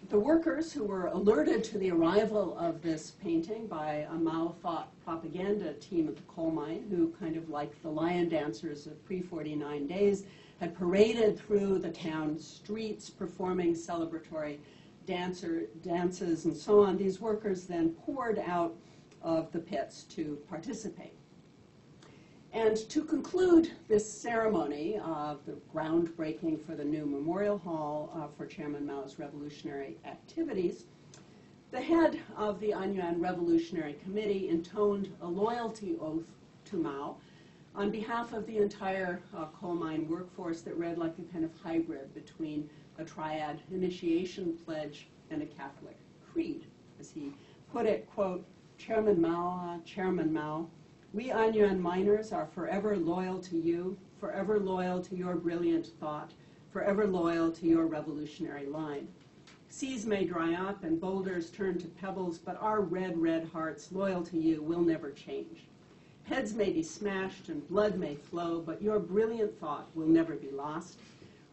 The workers who were alerted to the arrival of this painting by a Mao-thought propaganda team at the coal mine, who kind of like the lion dancers of pre-49 days, had paraded through the town streets performing celebratory dances and so on. These workers then poured out of the pits to participate. And to conclude this ceremony of the groundbreaking for the new memorial hall for Chairman Mao's revolutionary activities, the head of the Anyuan Revolutionary Committee intoned a loyalty oath to Mao on behalf of the entire coal mine workforce that read like a kind of hybrid between a triad initiation pledge and a Catholic creed. As he put it, quote, Chairman Mao, we Anyuan miners are forever loyal to you, forever loyal to your brilliant thought, forever loyal to your revolutionary line. Seas may dry up and boulders turn to pebbles, but our red, red hearts, loyal to you, will never change. Heads may be smashed and blood may flow, but your brilliant thought will never be lost.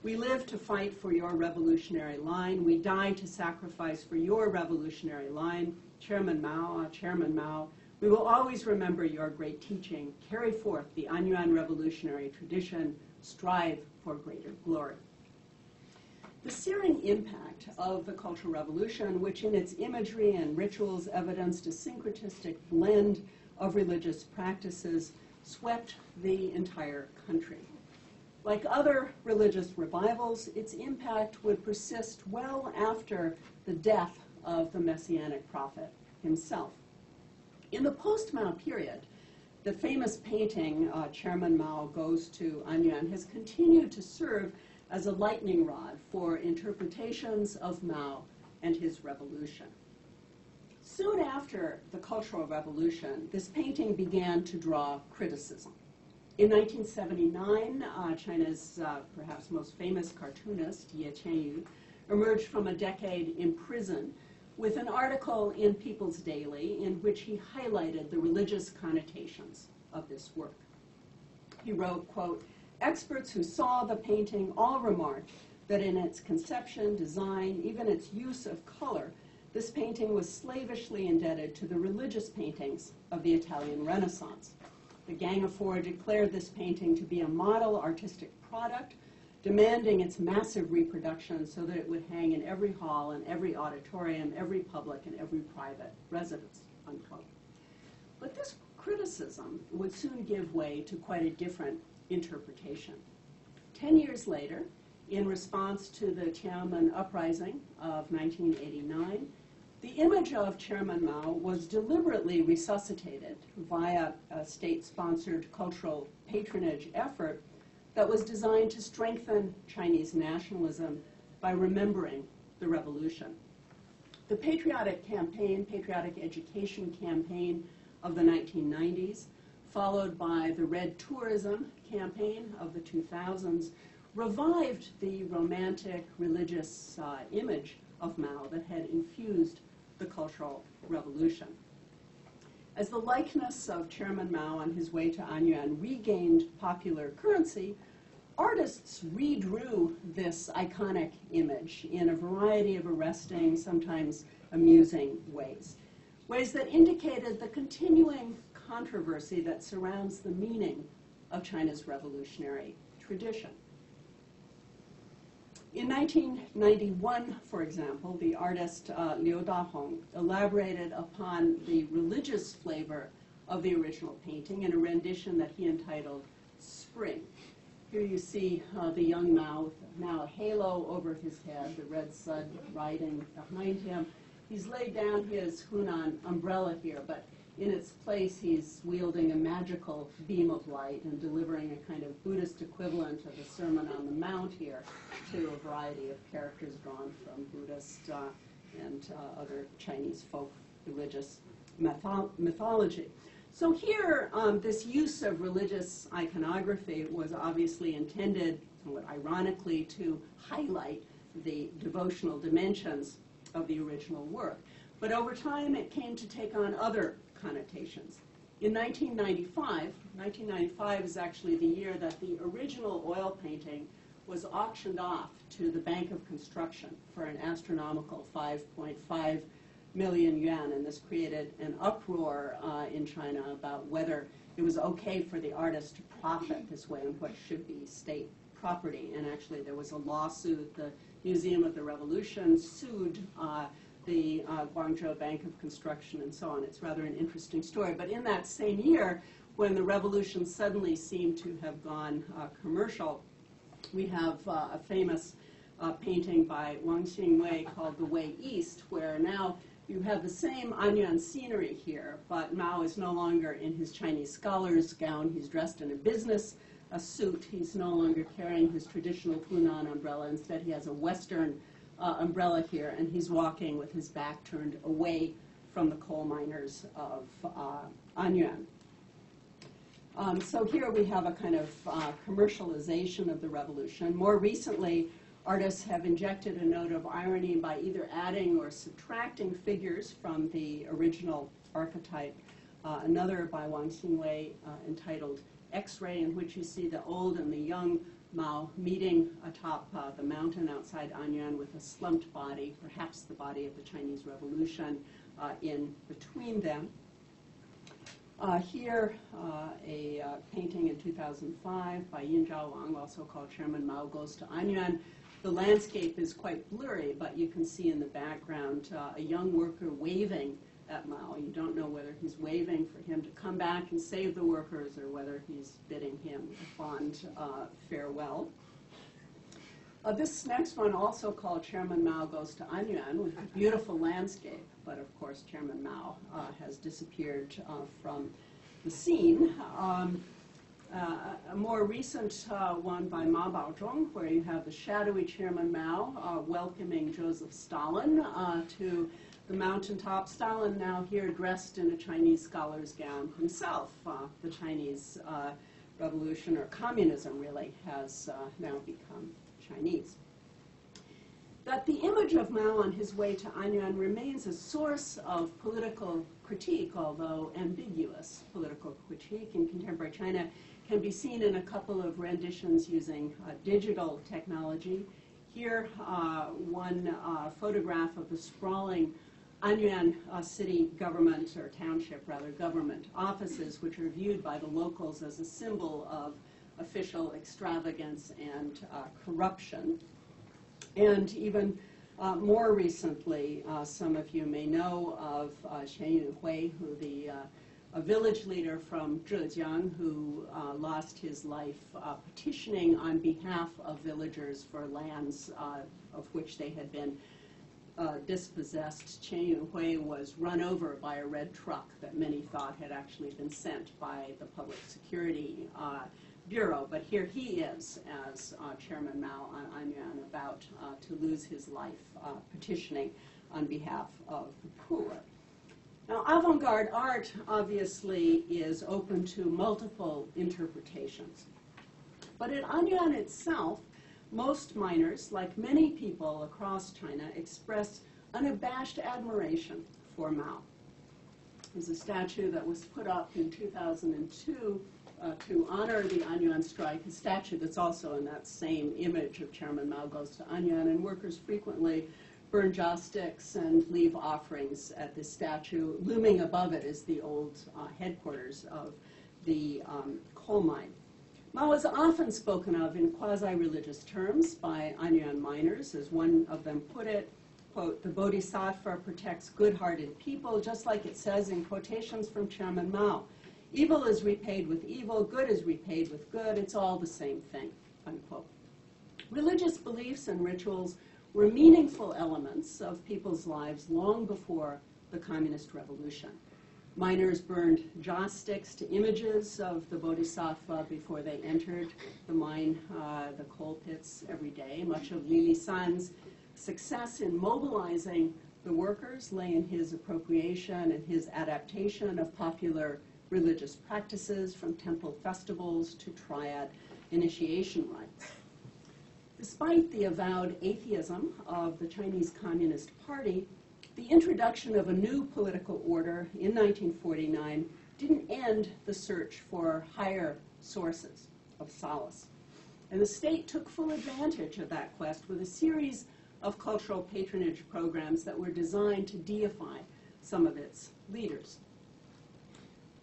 We live to fight for your revolutionary line. We die to sacrifice for your revolutionary line. Chairman Mao, we will always remember your great teaching. Carry forth the Anyuan revolutionary tradition. Strive for greater glory. The searing impact of the Cultural Revolution, which in its imagery and rituals evidenced a syncretistic blend of religious practices, swept the entire country. Like other religious revivals, its impact would persist well after the death of the Messianic prophet himself. In the post-Mao period, the famous painting, Chairman Mao Goes to Anyuan, has continued to serve as a lightning rod for interpretations of Mao and his revolution. Soon after the Cultural Revolution, this painting began to draw criticism. In 1979, China's perhaps most famous cartoonist, Ye Qianyu, emerged from a decade in prison with an article in People's Daily in which he highlighted the religious connotations of this work. He wrote, quote, experts who saw the painting all remarked that in its conception, design, even its use of color, this painting was slavishly indebted to the religious paintings of the Italian Renaissance. The Gang of Four declared this painting to be a model artistic product, demanding its massive reproduction so that it would hang in every hall and every auditorium, every public and every private residence, unquote. But this criticism would soon give way to quite a different interpretation. 10 years later, in response to the Tiananmen uprising of 1989, The image of Chairman Mao was deliberately resuscitated via a state-sponsored cultural patronage effort that was designed to strengthen Chinese nationalism by remembering the revolution. The patriotic education campaign of the 1990s, followed by the Red Tourism campaign of the 2000s, revived the romantic religious image of Mao that had infused the Cultural Revolution. As the likeness of Chairman Mao on his way to Anyuan regained popular currency, artists redrew this iconic image in a variety of arresting, sometimes amusing ways. Ways that indicated the continuing controversy that surrounds the meaning of China's revolutionary tradition. In 1991, for example, the artist Liu Dahong elaborated upon the religious flavor of the original painting in a rendition that he entitled Spring. Here you see the young Mao with now a halo over his head, the red sun riding behind him. He's laid down his Hunan umbrella here, but in its place he's wielding a magical beam of light and delivering a kind of Buddhist equivalent of the Sermon on the Mount here to a variety of characters drawn from Buddhist and other Chinese folk religious mythology. So here, this use of religious iconography was obviously intended, somewhat ironically, to highlight the devotional dimensions of the original work. But over time, it came to take on other connotations. In 1995 is actually the year that the original oil painting was auctioned off to the Bank of Construction for an astronomical 5.5 million yuan, and this created an uproar in China about whether it was okay for the artist to profit this way on what should be state property. And actually there was a lawsuit. The Museum of the Revolution sued the Guangzhou Bank of Construction and so on. It's rather an interesting story. But in that same year, when the revolution suddenly seemed to have gone commercial, we have a famous painting by Wang Xingwei called The Way East, where now you have the same Anyuan scenery here, but Mao is no longer in his Chinese scholar's gown. He's dressed in a business suit. He's no longer carrying his traditional Hunan umbrella. Instead, he has a Western umbrella here, and he's walking with his back turned away from the coal miners of Anyuan. So here we have a kind of commercialization of the revolution. More recently, artists have injected a note of irony by either adding or subtracting figures from the original archetype. Another by Wang Xingwei entitled X-Ray, in which you see the old and the young Mao meeting atop the mountain outside Anyuan with a slumped body, perhaps the body of the Chinese Revolution, in between them. Here, a painting in 2005 by Yin Zhaowang, also called Chairman Mao Goes to Anyuan. The landscape is quite blurry, but you can see in the background a young worker waving at Mao. You don't know whether he's waving for him to come back and save the workers or whether he's bidding him a fond farewell. This next one, also called Chairman Mao Goes to Anyuan, with a beautiful landscape, but of course Chairman Mao has disappeared from the scene. A more recent one by Ma Baozhong, where you have the shadowy Chairman Mao welcoming Joseph Stalin to the mountaintop. Stalin now here dressed in a Chinese scholar's gown himself. The Chinese revolution, or communism really, has now become Chinese. That the image of Mao on his way to Anyuan remains a source of political critique, although ambiguous political critique in contemporary China, can be seen in a couple of renditions using digital technology. Here, one photograph of the sprawling Anyuan city government, or township rather, government offices, which are viewed by the locals as a symbol of official extravagance and corruption. And even more recently, some of you may know of Chen Yunhui, who a village leader from Zhejiang who lost his life petitioning on behalf of villagers for lands of which they had been dispossessed Chen Yunhui was run over by a red truck that many thought had actually been sent by the Public Security Bureau. But here he is as Chairman Mao on Anyuan, about to lose his life petitioning on behalf of the poor. Now, avant-garde art obviously is open to multiple interpretations. But at Anyuan itself, most miners, like many people across China, express unabashed admiration for Mao. There's a statue that was put up in 2002 to honor the Anyuan strike, a statue that's also in that same image of Chairman Mao goes to Anyuan, and workers frequently burn joss sticks and leave offerings at this statue. Looming above it is the old headquarters of the coal mine. Mao is often spoken of in quasi-religious terms by Anyuan miners, as one of them put it, quote, "The Bodhisattva protects good-hearted people, just like it says in quotations from Chairman Mao. Evil is repaid with evil, good is repaid with good, it's all the same thing," unquote. Religious beliefs and rituals were meaningful elements of people's lives long before the Communist Revolution. Miners burned joss sticks to images of the Bodhisattva before they entered the mine, the coal pits every day. Much of Li Lisan's success in mobilizing the workers lay in his appropriation and his adaptation of popular religious practices, from temple festivals to triad initiation rites. Despite the avowed atheism of the Chinese Communist Party, the introduction of a new political order in 1949 didn't end the search for higher sources of solace. And the state took full advantage of that quest with a series of cultural patronage programs that were designed to deify some of its leaders.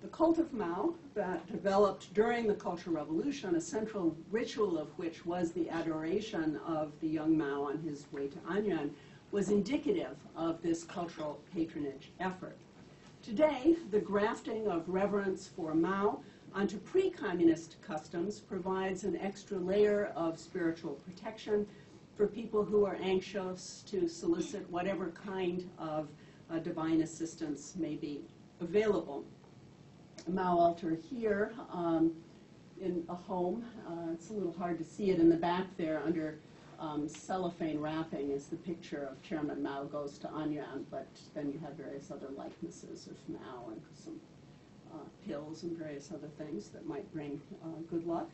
The cult of Mao that developed during the Cultural Revolution, a central ritual of which was the adoration of the young Mao on his way to Anyuan, was indicative of this cultural patronage effort. Today, the grafting of reverence for Mao onto pre-communist customs provides an extra layer of spiritual protection for people who are anxious to solicit whatever kind of divine assistance may be available. A Mao altar here in a home. It's a little hard to see it in the back there under cellophane wrapping is the picture of Chairman Mao goes to Anyuan, but then you have various other likenesses of Mao and some pills and various other things that might bring good luck.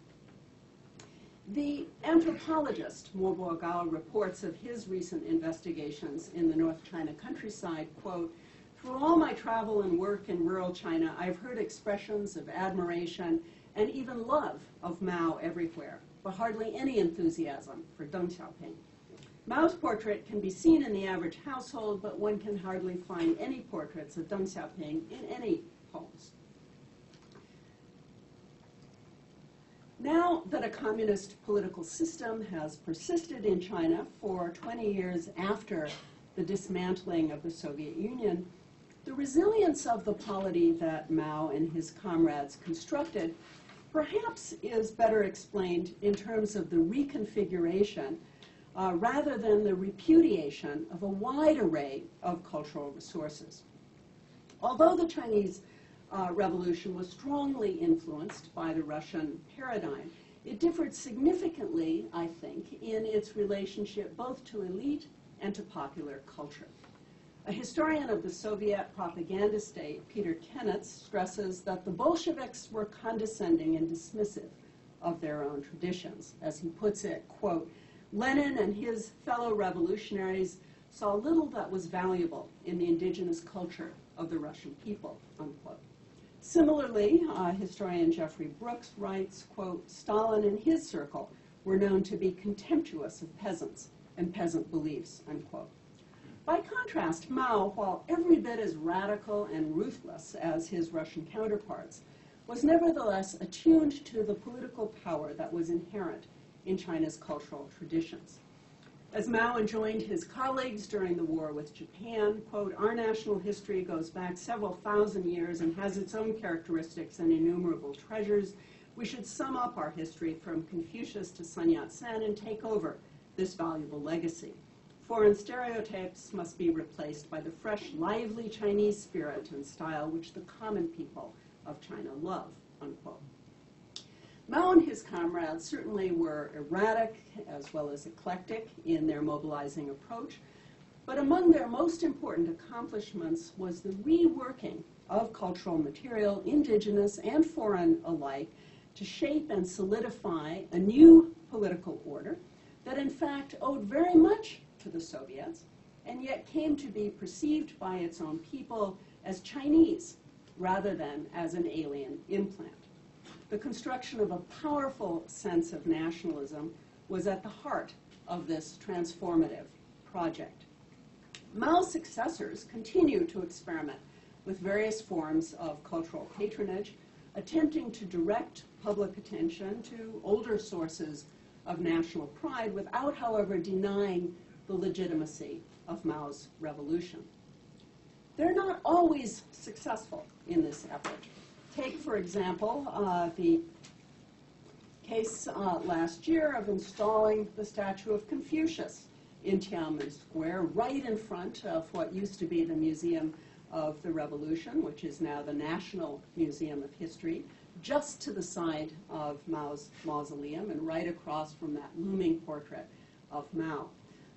The anthropologist Mo Bo-gao reports of his recent investigations in the North China countryside, quote, "Through all my travel and work in rural China, I've heard expressions of admiration and even love of Mao everywhere, but hardly any enthusiasm for Deng Xiaoping. Mao's portrait can be seen in the average household, but one can hardly find any portraits of Deng Xiaoping in any homes." Now that a communist political system has persisted in China for 20 years after the dismantling of the Soviet Union, the resilience of the polity that Mao and his comrades constructed perhaps is better explained in terms of the reconfiguration rather than the repudiation of a wide array of cultural resources. Although the Chinese Revolution was strongly influenced by the Russian paradigm, it differed significantly, I think, in its relationship both to elite and to popular culture. A historian of the Soviet propaganda state, Peter Kenneth, stresses that the Bolsheviks were condescending and dismissive of their own traditions. As he puts it, quote, "Lenin and his fellow revolutionaries saw little that was valuable in the indigenous culture of the Russian people," unquote. Similarly, historian Jeffrey Brooks writes, quote, "Stalin and his circle were known to be contemptuous of peasants and peasant beliefs," unquote. By contrast, Mao, while every bit as radical and ruthless as his Russian counterparts, was nevertheless attuned to the political power that was inherent in China's cultural traditions. As Mao enjoined his colleagues during the war with Japan, quote, "Our national history goes back several thousand years and has its own characteristics and innumerable treasures. We should sum up our history from Confucius to Sun Yat-sen and take over this valuable legacy. Foreign stereotypes must be replaced by the fresh, lively Chinese spirit and style which the common people of China love, unquote. Mao and his comrades certainly were erratic as well as eclectic in their mobilizing approach, but among their most important accomplishments was the reworking of cultural material, indigenous and foreign alike, to shape and solidify a new political order that in fact owed very much to the Soviets, and yet came to be perceived by its own people as Chinese rather than as an alien implant. The construction of a powerful sense of nationalism was at the heart of this transformative project. Mao's successors continued to experiment with various forms of cultural patronage, attempting to direct public attention to older sources of national pride without, however, denying the legitimacy of Mao's revolution. They're not always successful in this effort. Take, for example, the case last year of installing the statue of Confucius in Tiananmen Square, right in front of what used to be the Museum of the Revolution, which is now the National Museum of History, just to the side of Mao's mausoleum and right across from that looming portrait of Mao.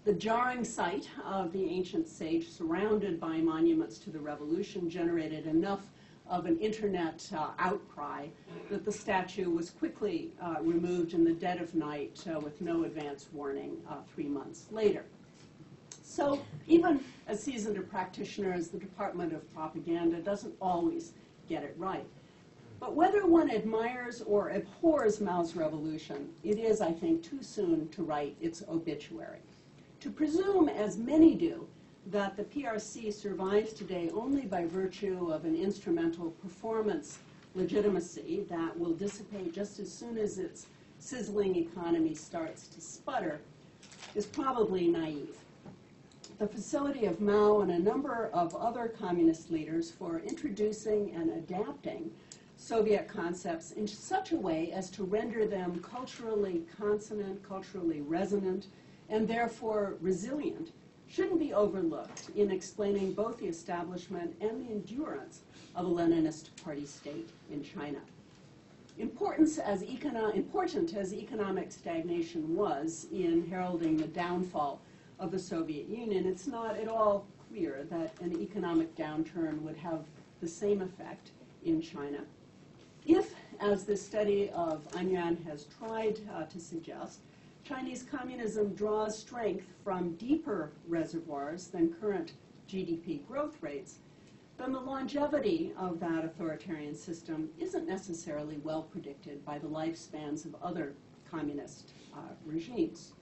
The jarring sight of the ancient sage surrounded by monuments to the revolution generated enough of an internet outcry that the statue was quickly removed in the dead of night with no advance warning 3 months later. So even as seasoned a practitioner as the Department of Propaganda doesn't always get it right. But whether one admires or abhors Mao's revolution, it is, I think, too soon to write its obituary. To presume, as many do, that the PRC survives today only by virtue of an instrumental performance legitimacy that will dissipate just as soon as its sizzling economy starts to sputter is probably naive. The facility of Mao and a number of other communist leaders for introducing and adapting Soviet concepts in such a way as to render them culturally consonant, culturally resonant, and therefore resilient shouldn't be overlooked in explaining both the establishment and the endurance of a Leninist party state in China. Important as economic stagnation was in heralding the downfall of the Soviet Union, it's not at all clear that an economic downturn would have the same effect in China. If, as this study of Anyuan has tried to suggest, Chinese communism draws strength from deeper reservoirs than current GDP growth rates, then the longevity of that authoritarian system isn't necessarily well predicted by the lifespans of other communist regimes.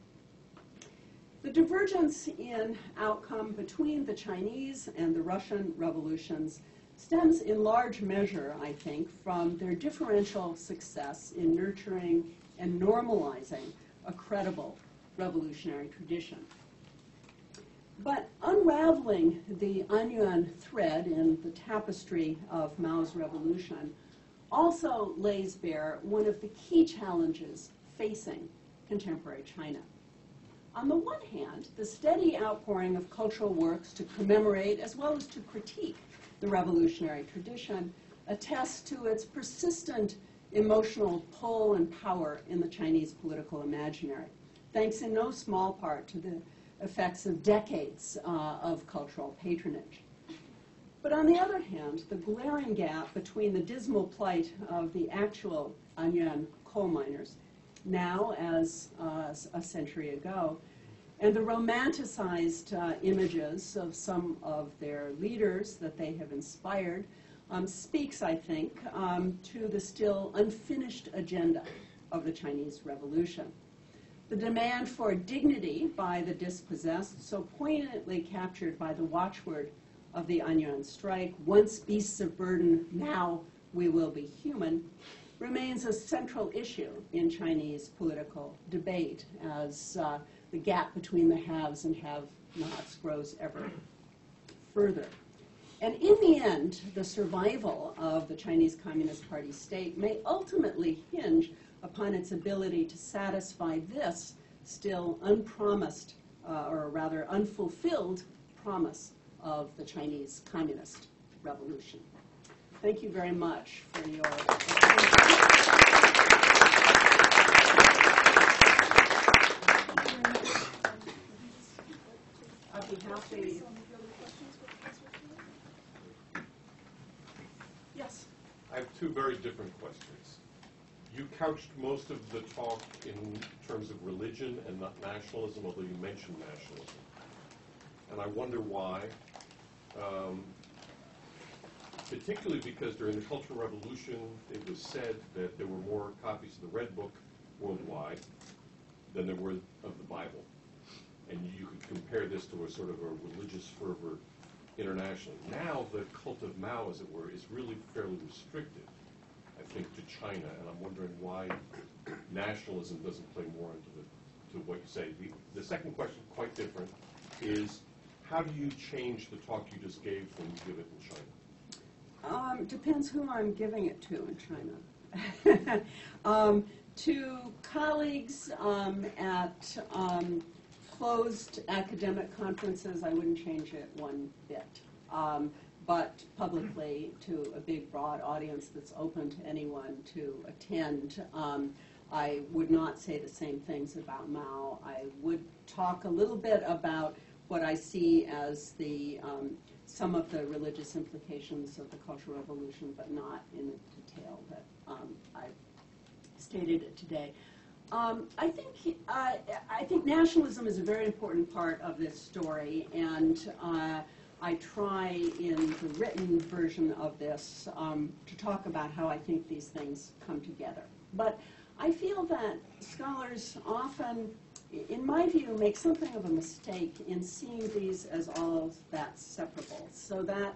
The divergence in outcome between the Chinese and the Russian revolutions stems in large measure, I think, from their differential success in nurturing and normalizing a credible revolutionary tradition. But unraveling the Anyuan thread in the tapestry of Mao's revolution also lays bare one of the key challenges facing contemporary China. On the one hand, the steady outpouring of cultural works to commemorate as well as to critique the revolutionary tradition attests to its persistent emotional pull and power in the Chinese political imaginary, thanks in no small part to the effects of decades of cultural patronage. But on the other hand, the glaring gap between the dismal plight of the actual Anyuan coal miners, now as a century ago, and the romanticized images of some of their leaders that they have inspired speaks, I think, to the still unfinished agenda of the Chinese Revolution. The demand for dignity by the dispossessed, so poignantly captured by the watchword of the Anyuan strike, once beasts of burden, now we will be human, remains a central issue in Chinese political debate as the gap between the haves and have-nots grows ever further. And in the end, the survival of the Chinese Communist Party state may ultimately hinge upon its ability to satisfy this still unpromised or rather unfulfilled promise of the Chinese Communist Revolution. Thank you very much for your I'd be happy. Yes. I have two very different questions. You couched most of the talk in terms of religion and not nationalism, although you mentioned nationalism. And I wonder why, particularly because during the Cultural Revolution, it was said that there were more copies of the Red Book worldwide than there were of the Bible. And you could compare this to a sort of a religious fervor internationally. Now the cult of Mao, as it were, is really fairly restricted, I think, to China, and I'm wondering why nationalism doesn't play more into what you say. The second question, quite different, is how do you change the talk you just gave when you give it in China? Depends who I'm giving it to in China. To colleagues at closed academic conferences, I wouldn't change it one bit. But publicly, to a big, broad audience that's open to anyone to attend, I would not say the same things about Mao. I would talk a little bit about what I see as the some of the religious implications of the Cultural Revolution, but not in the detail that I stated it today. I think nationalism is a very important part of this story, and I try in the written version of this to talk about how I think these things come together. But I feel that scholars often, in my view, make something of a mistake in seeing these as all that separable, so that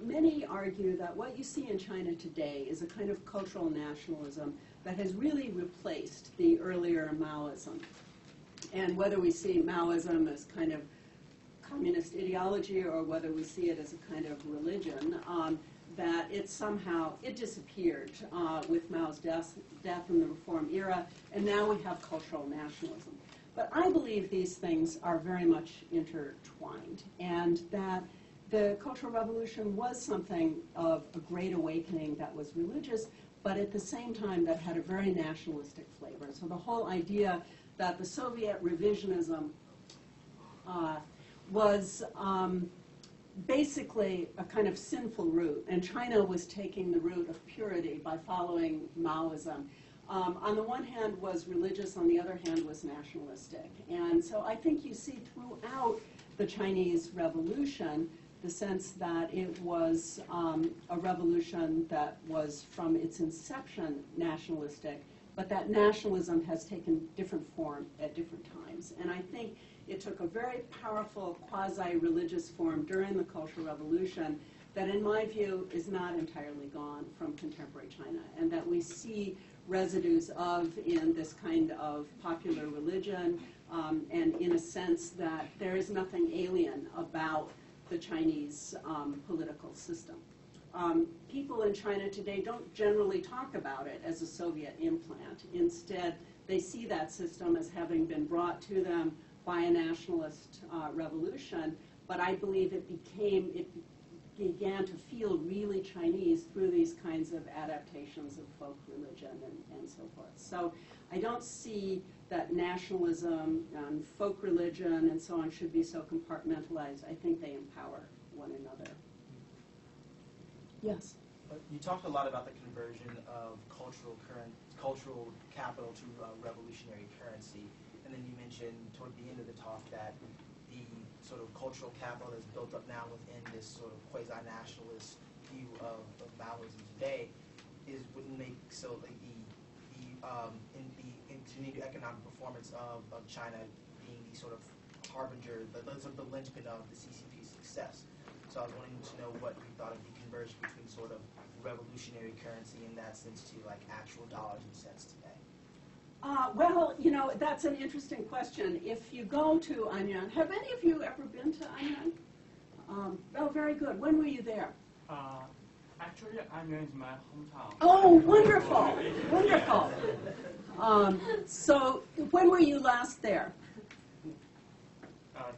many argue that what you see in China today is a kind of cultural nationalism that has really replaced the earlier Maoism. And whether we see Maoism as kind of communist ideology or whether we see it as a kind of religion, that it somehow, it disappeared with Mao's death in the Reform era, and now we have cultural nationalism. But I believe these things are very much intertwined, and that the Cultural Revolution was something of a great awakening that was religious, but at the same time that had a very nationalistic flavor. So the whole idea that the Soviet revisionism was basically a kind of sinful route, and China was taking the route of purity by following Maoism. On the one hand was religious, on the other hand was nationalistic. And so I think you see throughout the Chinese Revolution the sense that it was a revolution that was from its inception nationalistic, but that nationalism has taken different form at different times. And I think it took a very powerful quasi-religious form during the Cultural Revolution that, in my view, is not entirely gone from contemporary China, and that we see residues of in this kind of popular religion, and in a sense that there is nothing alien about the Chinese political system. People in China today don't generally talk about it as a Soviet implant. Instead, they see that system as having been brought to them by a nationalist revolution, but I believe it began to feel really Chinese through these kinds of adaptations of folk religion and so forth. So I don't see that nationalism and folk religion and so on should be so compartmentalized. I think they empower one another. Yes? You talked a lot about the conversion of cultural capital to revolutionary currency, and then you mentioned toward the end of the talk that the sort of cultural capital that's built up now within this sort of quasi-nationalist view of Maoism today wouldn't make so like in the continued economic performance of China being the sort of harbinger, the linchpin of the CCP's success. So I was wanting to know what you thought of the conversion between sort of revolutionary currency in that sense to like actual dollars and cents today. Well, you know, that's an interesting question. If you go to Anyuan, have any of you ever been to Anyuan? Oh, very good. When were you there? Actually, Anyuan is my hometown. Oh, wonderful, wonderful. So when were you last there?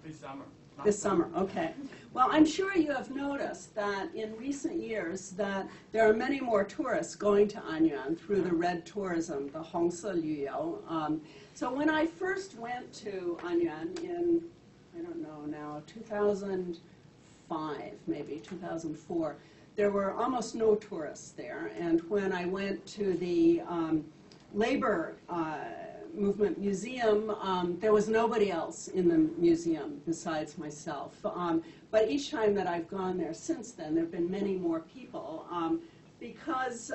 this summer. This summer, okay. Well, I'm sure you have noticed that in recent years that there are many more tourists going to Anyuan through the red tourism, the Hongse Luyou. So when I first went to Anyuan in, I don't know now, 2005, maybe 2004, there were almost no tourists there. And when I went to the labor movement museum, there was nobody else in the museum besides myself. But each time that I've gone there since then, there have been many more people because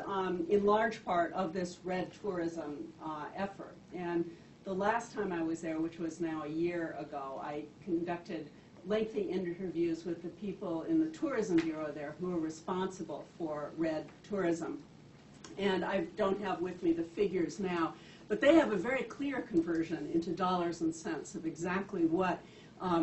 in large part of this red tourism effort. And the last time I was there, which was now a year ago, I conducted lengthy interviews with the people in the tourism bureau there who are responsible for red tourism. And I don't have with me the figures now, but they have a very clear conversion into dollars and cents of exactly what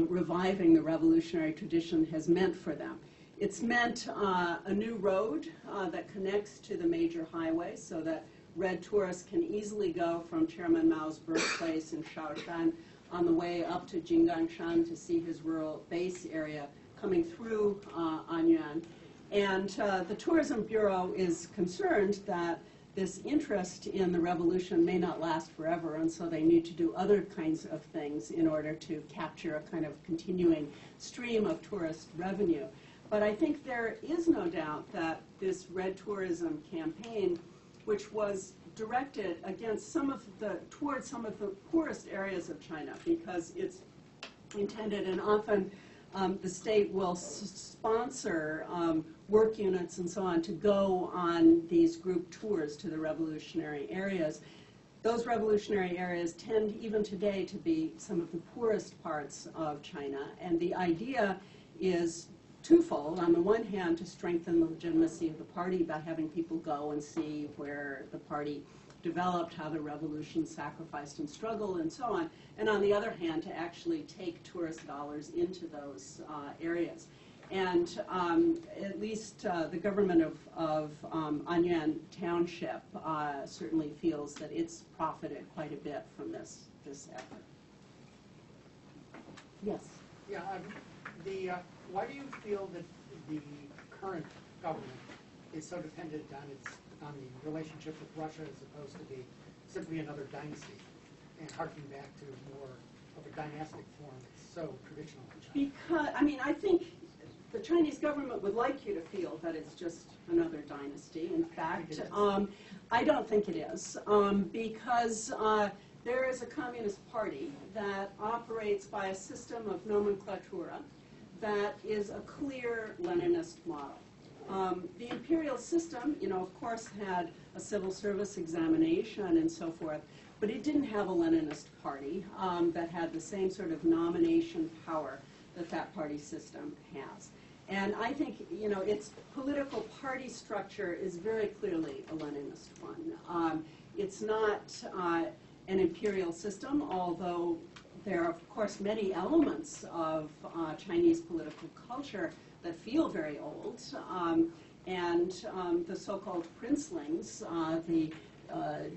reviving the revolutionary tradition has meant for them. It's meant a new road that connects to the major highways so that red tourists can easily go from Chairman Mao's birthplace in Shaoshan on the way up to Jinggangshan to see his rural base area coming through Anyuan. And the Tourism Bureau is concerned that this interest in the revolution may not last forever, and so they need to do other kinds of things in order to capture a kind of continuing stream of tourist revenue. But I think there is no doubt that this red tourism campaign, which was directed against towards some of the poorest areas of China, because it's intended, and often the state will sponsor work units and so on to go on these group tours to the revolutionary areas. Those revolutionary areas tend even today to be some of the poorest parts of China, and the idea is twofold. On the one hand, to strengthen the legitimacy of the party by having people go and see where the party developed, how the revolution sacrificed and struggled, and so on. And on the other hand, to actually take tourist dollars into those areas. And at least the government of Anyuan Township certainly feels that it's profited quite a bit from this effort. Yes? Yeah, why do you feel that the current government is so dependent on the relationship with Russia as opposed to be simply another dynasty and harking back to more of a dynastic form that's so traditional in China? Because, I mean, I think the Chinese government would like you to feel that it's just another dynasty. In fact, I don't think it is, because there is a Communist Party that operates by a system of nomenclatura that is a clear Leninist model. The imperial system, of course, had a civil service examination and so forth, but it didn't have a Leninist party that had the same sort of nomination power that party system has. And I think, its political party structure is very clearly a Leninist one. It's not an imperial system, although there are, of course, many elements of Chinese political culture that feel very old. And the so-called princelings, the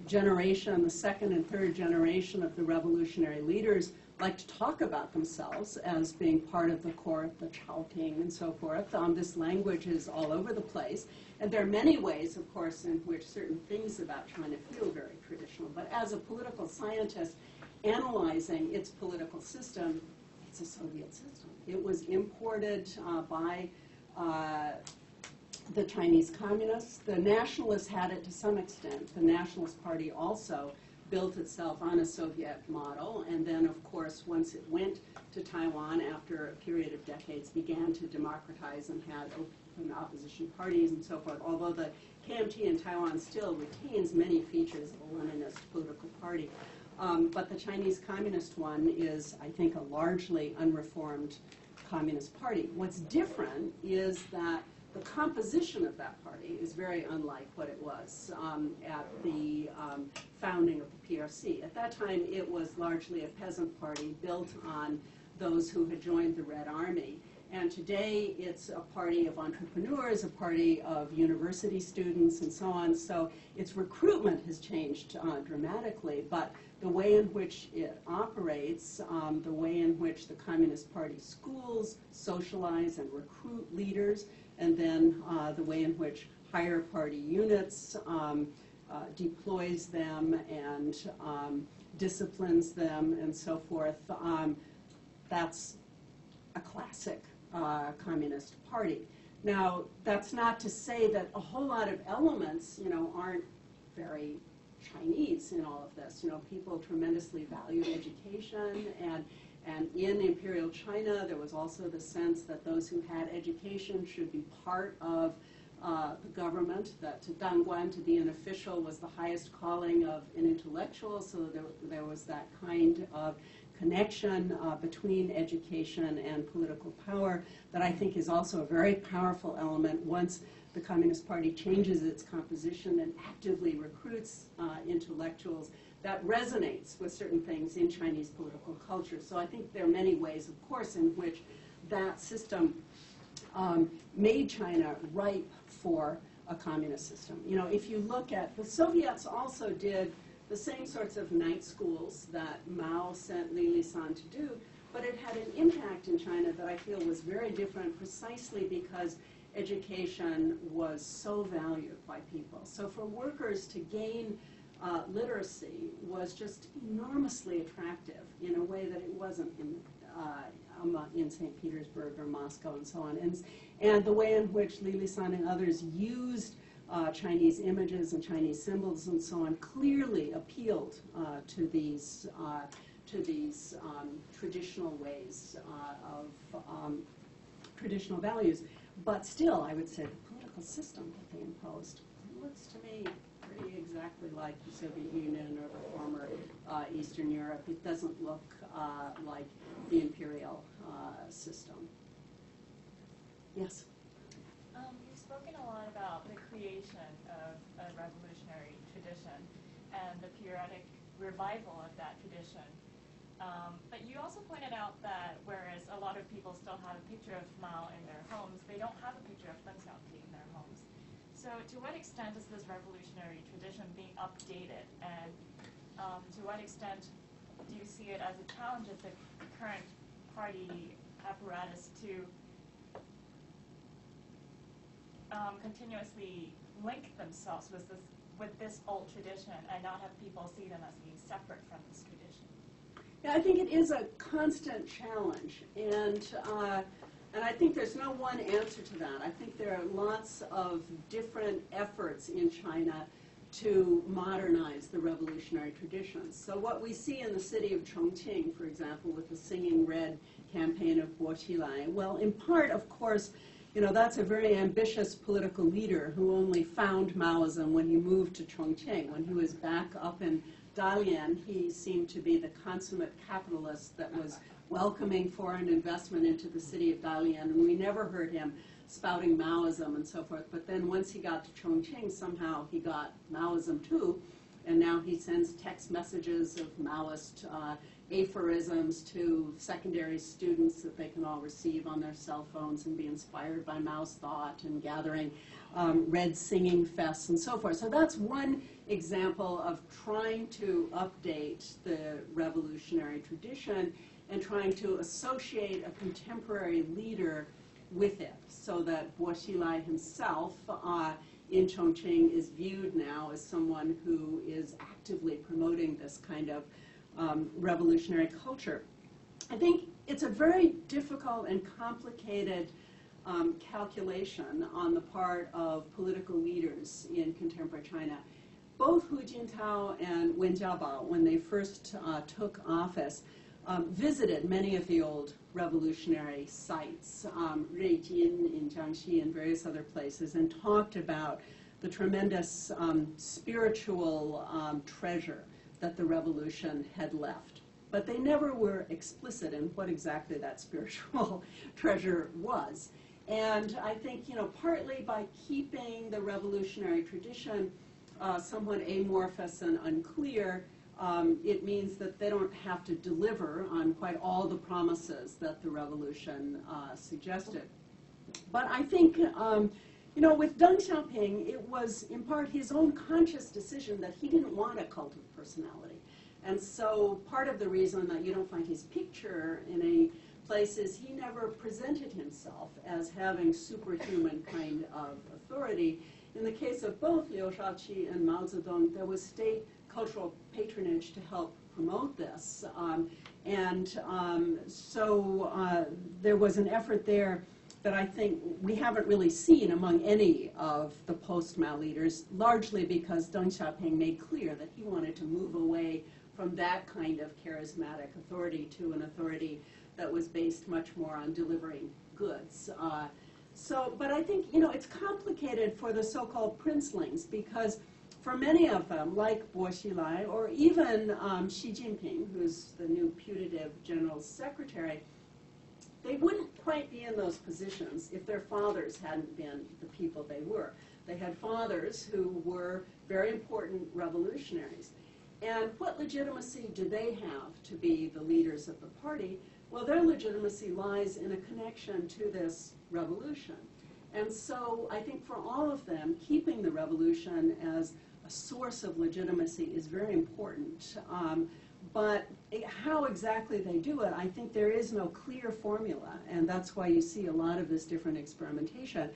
generation, the second and third generation of the revolutionary leaders, like to talk about themselves as being part of the court, the Chao-Ping, and so forth. This language is all over the place. And there are many ways, of course, in which certain things about China feel very traditional. But as a political scientist analyzing its political system, it's a Soviet system. It was imported by the Chinese communists. The nationalists had it to some extent. The Nationalist Party also built itself on a Soviet model, and then, of course, once it went to Taiwan after a period of decades, began to democratize and had open opposition parties and so forth, although the KMT in Taiwan still retains many features of a Leninist political party. But the Chinese Communist one is, I think, a largely unreformed Communist Party. What's different is that the composition of that party is very unlike what it was at the founding of the PRC. At that time, it was largely a peasant party built on those who had joined the Red Army. And today it's a party of entrepreneurs, a party of university students, and so on. So its recruitment has changed dramatically, but the way in which it operates, the way in which the Communist Party schools socialize and recruit leaders, and then the way in which higher party units deploys them and disciplines them and so forth, that's a classic Communist Party. Now, that's not to say that a whole lot of elements, aren't very Chinese in all of this. People tremendously valued education, and in Imperial China, there was also the sense that those who had education should be part of the government, that to danguan, to be an official, was the highest calling of an intellectual, so there was that kind of connection between education and political power that I think is also a very powerful element once the Communist Party changes its composition and actively recruits intellectuals. That resonates with certain things in Chinese political culture. So I think there are many ways, of course, in which that system made China ripe for a communist system. If you look at, the Soviets also did the same sorts of night schools that Mao sent Li Lisan to do, but it had an impact in China that I feel was very different precisely because education was so valued by people. So for workers to gain literacy was just enormously attractive in a way that it wasn't in St. Petersburg or Moscow and so on. And the way in which Li Lisan and others used Chinese images and Chinese symbols and so on clearly appealed to these traditional ways of traditional values. But still, I would say the political system that they imposed looks to me pretty exactly like the Soviet Union or the former Eastern Europe. It doesn't look like the imperial system. Yes? You've spoken a lot about the creation of a revolutionary tradition and the periodic revival of that tradition. But you also pointed out that whereas a lot of people still have a picture of Mao in their homes, they don't have a picture of Deng Xiaoping in their homes. So to what extent is this revolutionary tradition being updated, and to what extent do you see it as a challenge of the current party apparatus to continuously link themselves with this old tradition and not have people see them as being separate from this tradition? Yeah, I think it is a constant challenge, and I think there's no one answer to that. I think there are lots of different efforts in China to modernize the revolutionary traditions. So what we see in the city of Chongqing, for example, with the Singing Red campaign of Bo Xilai, well, in part, of course, that's a very ambitious political leader who only found Maoism when he moved to Chongqing. When he was back up in Dalian, he seemed to be the consummate capitalist that was welcoming foreign investment into the city of Dalian, and we never heard him spouting Maoism and so forth. But then once he got to Chongqing, somehow he got Maoism too, and now he sends text messages of Maoist aphorisms to secondary students that they can all receive on their cell phones and be inspired by Mao's thought, and gathering red singing fests and so forth. So that's one example of trying to update the revolutionary tradition and trying to associate a contemporary leader with it, so that Bo Xilai himself in Chongqing is viewed now as someone who is actively promoting this kind of revolutionary culture. I think it's a very difficult and complicated calculation on the part of political leaders in contemporary China. Both Hu Jintao and Wen Jiabao, when they first took office, visited many of the old revolutionary sites, Ruijin in Jiangxi and various other places, and talked about the tremendous spiritual treasure that the revolution had left. But they never were explicit in what exactly that spiritual treasure was. And I think, partly by keeping the revolutionary tradition somewhat amorphous and unclear, it means that they don't have to deliver on quite all the promises that the revolution suggested. But I think, with Deng Xiaoping, it was in part his own conscious decision that he didn't want a cult of personality. And so part of the reason that you don't find his picture in any place is he never presented himself as having superhuman kind of authority. In the case of both Liu Shaoqi and Mao Zedong, there was state cultural patronage to help promote this. So there was an effort there that I think we haven't really seen among any of the post-Mao leaders, largely because Deng Xiaoping made clear that he wanted to move away from that kind of charismatic authority to an authority that was based much more on delivering goods. But I think, it's complicated for the so-called princelings, because for many of them, like Bo Xilai, or even Xi Jinping, who's the new putative general secretary, they wouldn't quite be in those positions if their fathers hadn't been the people they were. They had fathers who were very important revolutionaries. And what legitimacy do they have to be the leaders of the party? Well, their legitimacy lies in a connection to this revolution. And so I think for all of them, keeping the revolution as a source of legitimacy is very important. But how exactly they do it, I think there is no clear formula, and that's why you see a lot of this different experimentation.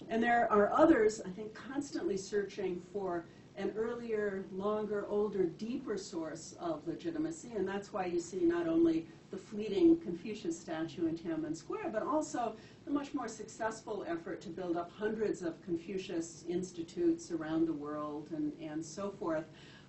And there are others, I think, constantly searching for an earlier, longer, older, deeper source of legitimacy, and that's why you see not only the fleeting Confucius statue in Tiananmen Square, but also the much more successful effort to build up hundreds of Confucius institutes around the world and so forth.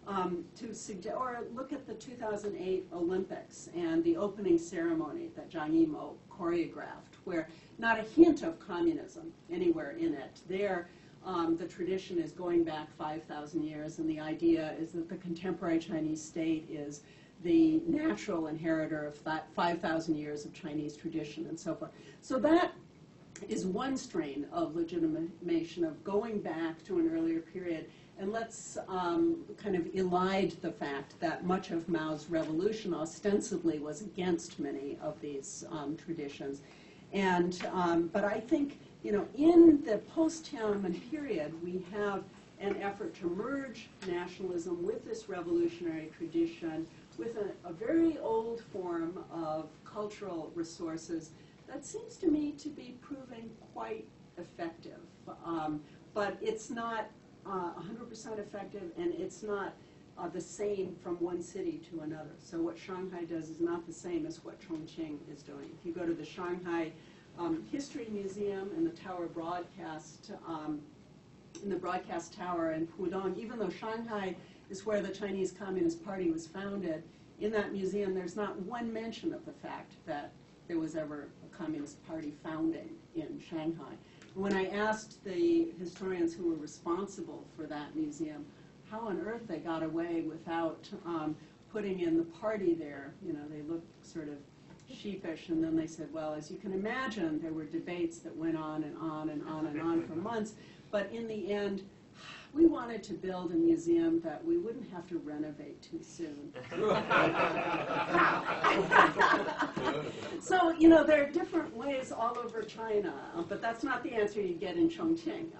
Or look at the 2008 Olympics and the opening ceremony that Zhang Yimou choreographed, where not a hint of communism anywhere in it. There, the tradition is going back 5,000 years, and the idea is that the contemporary Chinese state is the natural inheritor of 5,000 years of Chinese tradition and so forth. So that is one strain of legitimation, of going back to an earlier period. And let's kind of elide the fact that much of Mao's revolution ostensibly was against many of these traditions. But I think, in the post-Tiananmen period, we have an effort to merge nationalism with this revolutionary tradition, with a very old form of cultural resources that seems to me to be proving quite effective. But it's not 100% effective, and it's not the same from one city to another. So what Shanghai does is not the same as what Chongqing is doing. If you go to the Shanghai History Museum and the Tower Broadcast, in the Broadcast Tower in Pudong, even though Shanghai is where the Chinese Communist Party was founded, in that museum there's not one mention of the fact that there was ever a Communist Party founding in Shanghai. When I asked the historians who were responsible for that museum how on earth they got away without putting in the party there, they looked sort of sheepish, and then they said, well, as you can imagine, there were debates that went on and on and on and on for months, but in the end, we wanted to build a museum that we wouldn't have to renovate too soon. So, there are different ways all over China, but that's not the answer you get in Chongqing.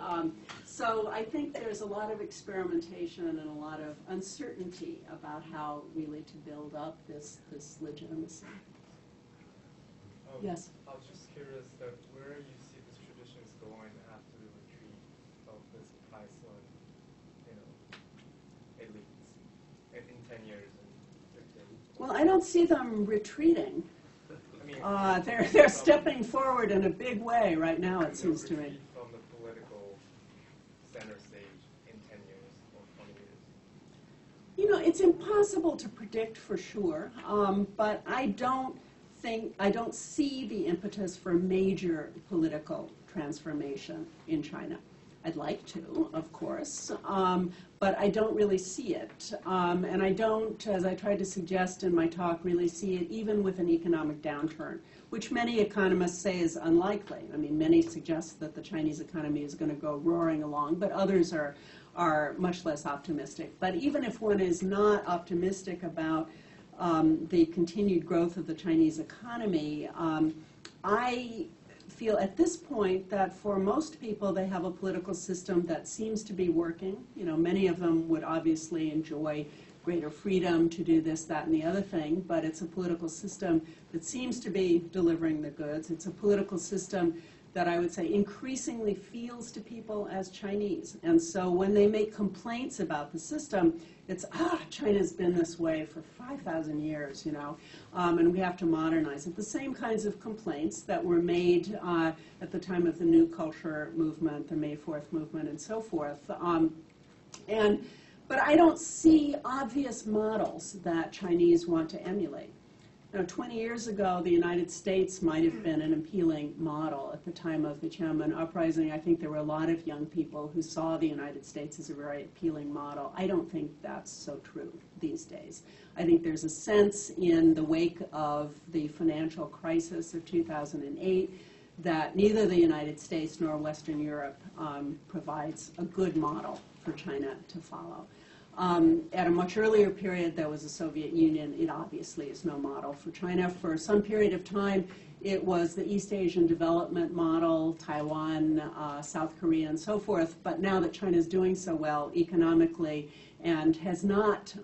So I think there's a lot of experimentation and a lot of uncertainty about how really to build up this legitimacy. Yes? I was just curious that where you see this tradition is going after the retreat of this Iceland, elites, in 10 years and 15. Well, I don't see them retreating. They're stepping forward in a big way right now, it seems to me. From the political center stage in 10 years or 20 years? It's impossible to predict for sure, but I don't see the impetus for major political transformation in China. I'd like to, of course, but I don't really see it. And I don't, as I tried to suggest in my talk, really see it even with an economic downturn, which many economists say is unlikely. I mean, many suggest that the Chinese economy is going to go roaring along, but others are are much less optimistic. But even if one is not optimistic about the continued growth of the Chinese economy, I feel at this point that for most people they have a political system that seems to be working. You know, many of them would obviously enjoy greater freedom to do this, that, and the other thing, but it's a political system that seems to be delivering the goods. It's a political system that I would say increasingly feels to people as Chinese. And so when they make complaints about the system, it's, China's been this way for 5,000 years, you know, and we have to modernize it. The same kinds of complaints that were made at the time of the New Culture movement, the May 4th movement, and so forth. But I don't see obvious models that Chinese want to emulate. Now, 20 years ago, the United States might have been an appealing model. At the time of the Tiananmen Uprising, I think there were a lot of young people who saw the United States as a very appealing model. I don't think that's so true these days. I think there's a sense in the wake of the financial crisis of 2008 that neither the United States nor Western Europe provides a good model for China to follow. At a much earlier period, there was the Soviet Union. It obviously is no model for China. For some period of time, it was the East Asian development model, Taiwan, South Korea, and so forth. But now that China is doing so well economically and has not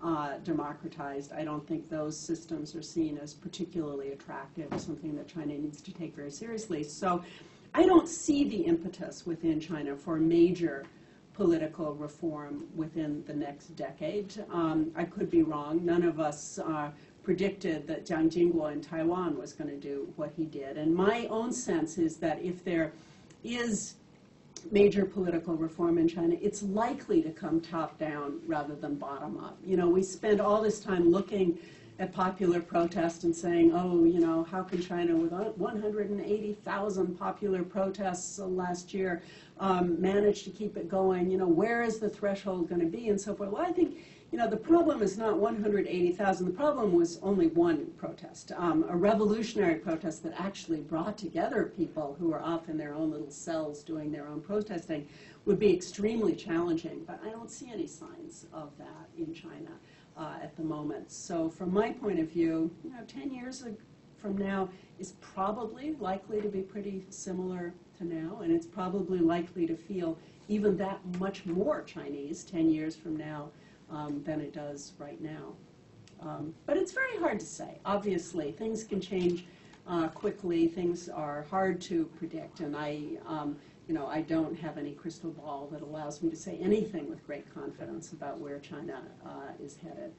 democratized, I don't think those systems are seen as particularly attractive, something that China needs to take very seriously. So I don't see the impetus within China for major political reform within the next decade. I could be wrong. None of us predicted that Jiang Jingguo in Taiwan was going to do what he did. And my own sense is that if there is major political reform in China, it's likely to come top-down rather than bottom-up. You know, we spend all this time looking at popular protest and saying, oh, you know, how can China, with 180,000 popular protests last year, manage to keep it going? You know, where is the threshold going to be, and so forth? Well, I think, you know, the problem is not 180,000. The problem was only one protest, a revolutionary protest that actually brought together people who were off in their own little cells doing their own protesting would be extremely challenging. But I don't see any signs of that in China at the moment. So from my point of view, you know, 10 years from now is probably likely to be pretty similar to now, and it's probably likely to feel even that much more Chinese 10 years from now than it does right now. But it's very hard to say. Obviously, things can change quickly. Things are hard to predict, and you know, I don't have any crystal ball that allows me to say anything with great confidence about where China is headed.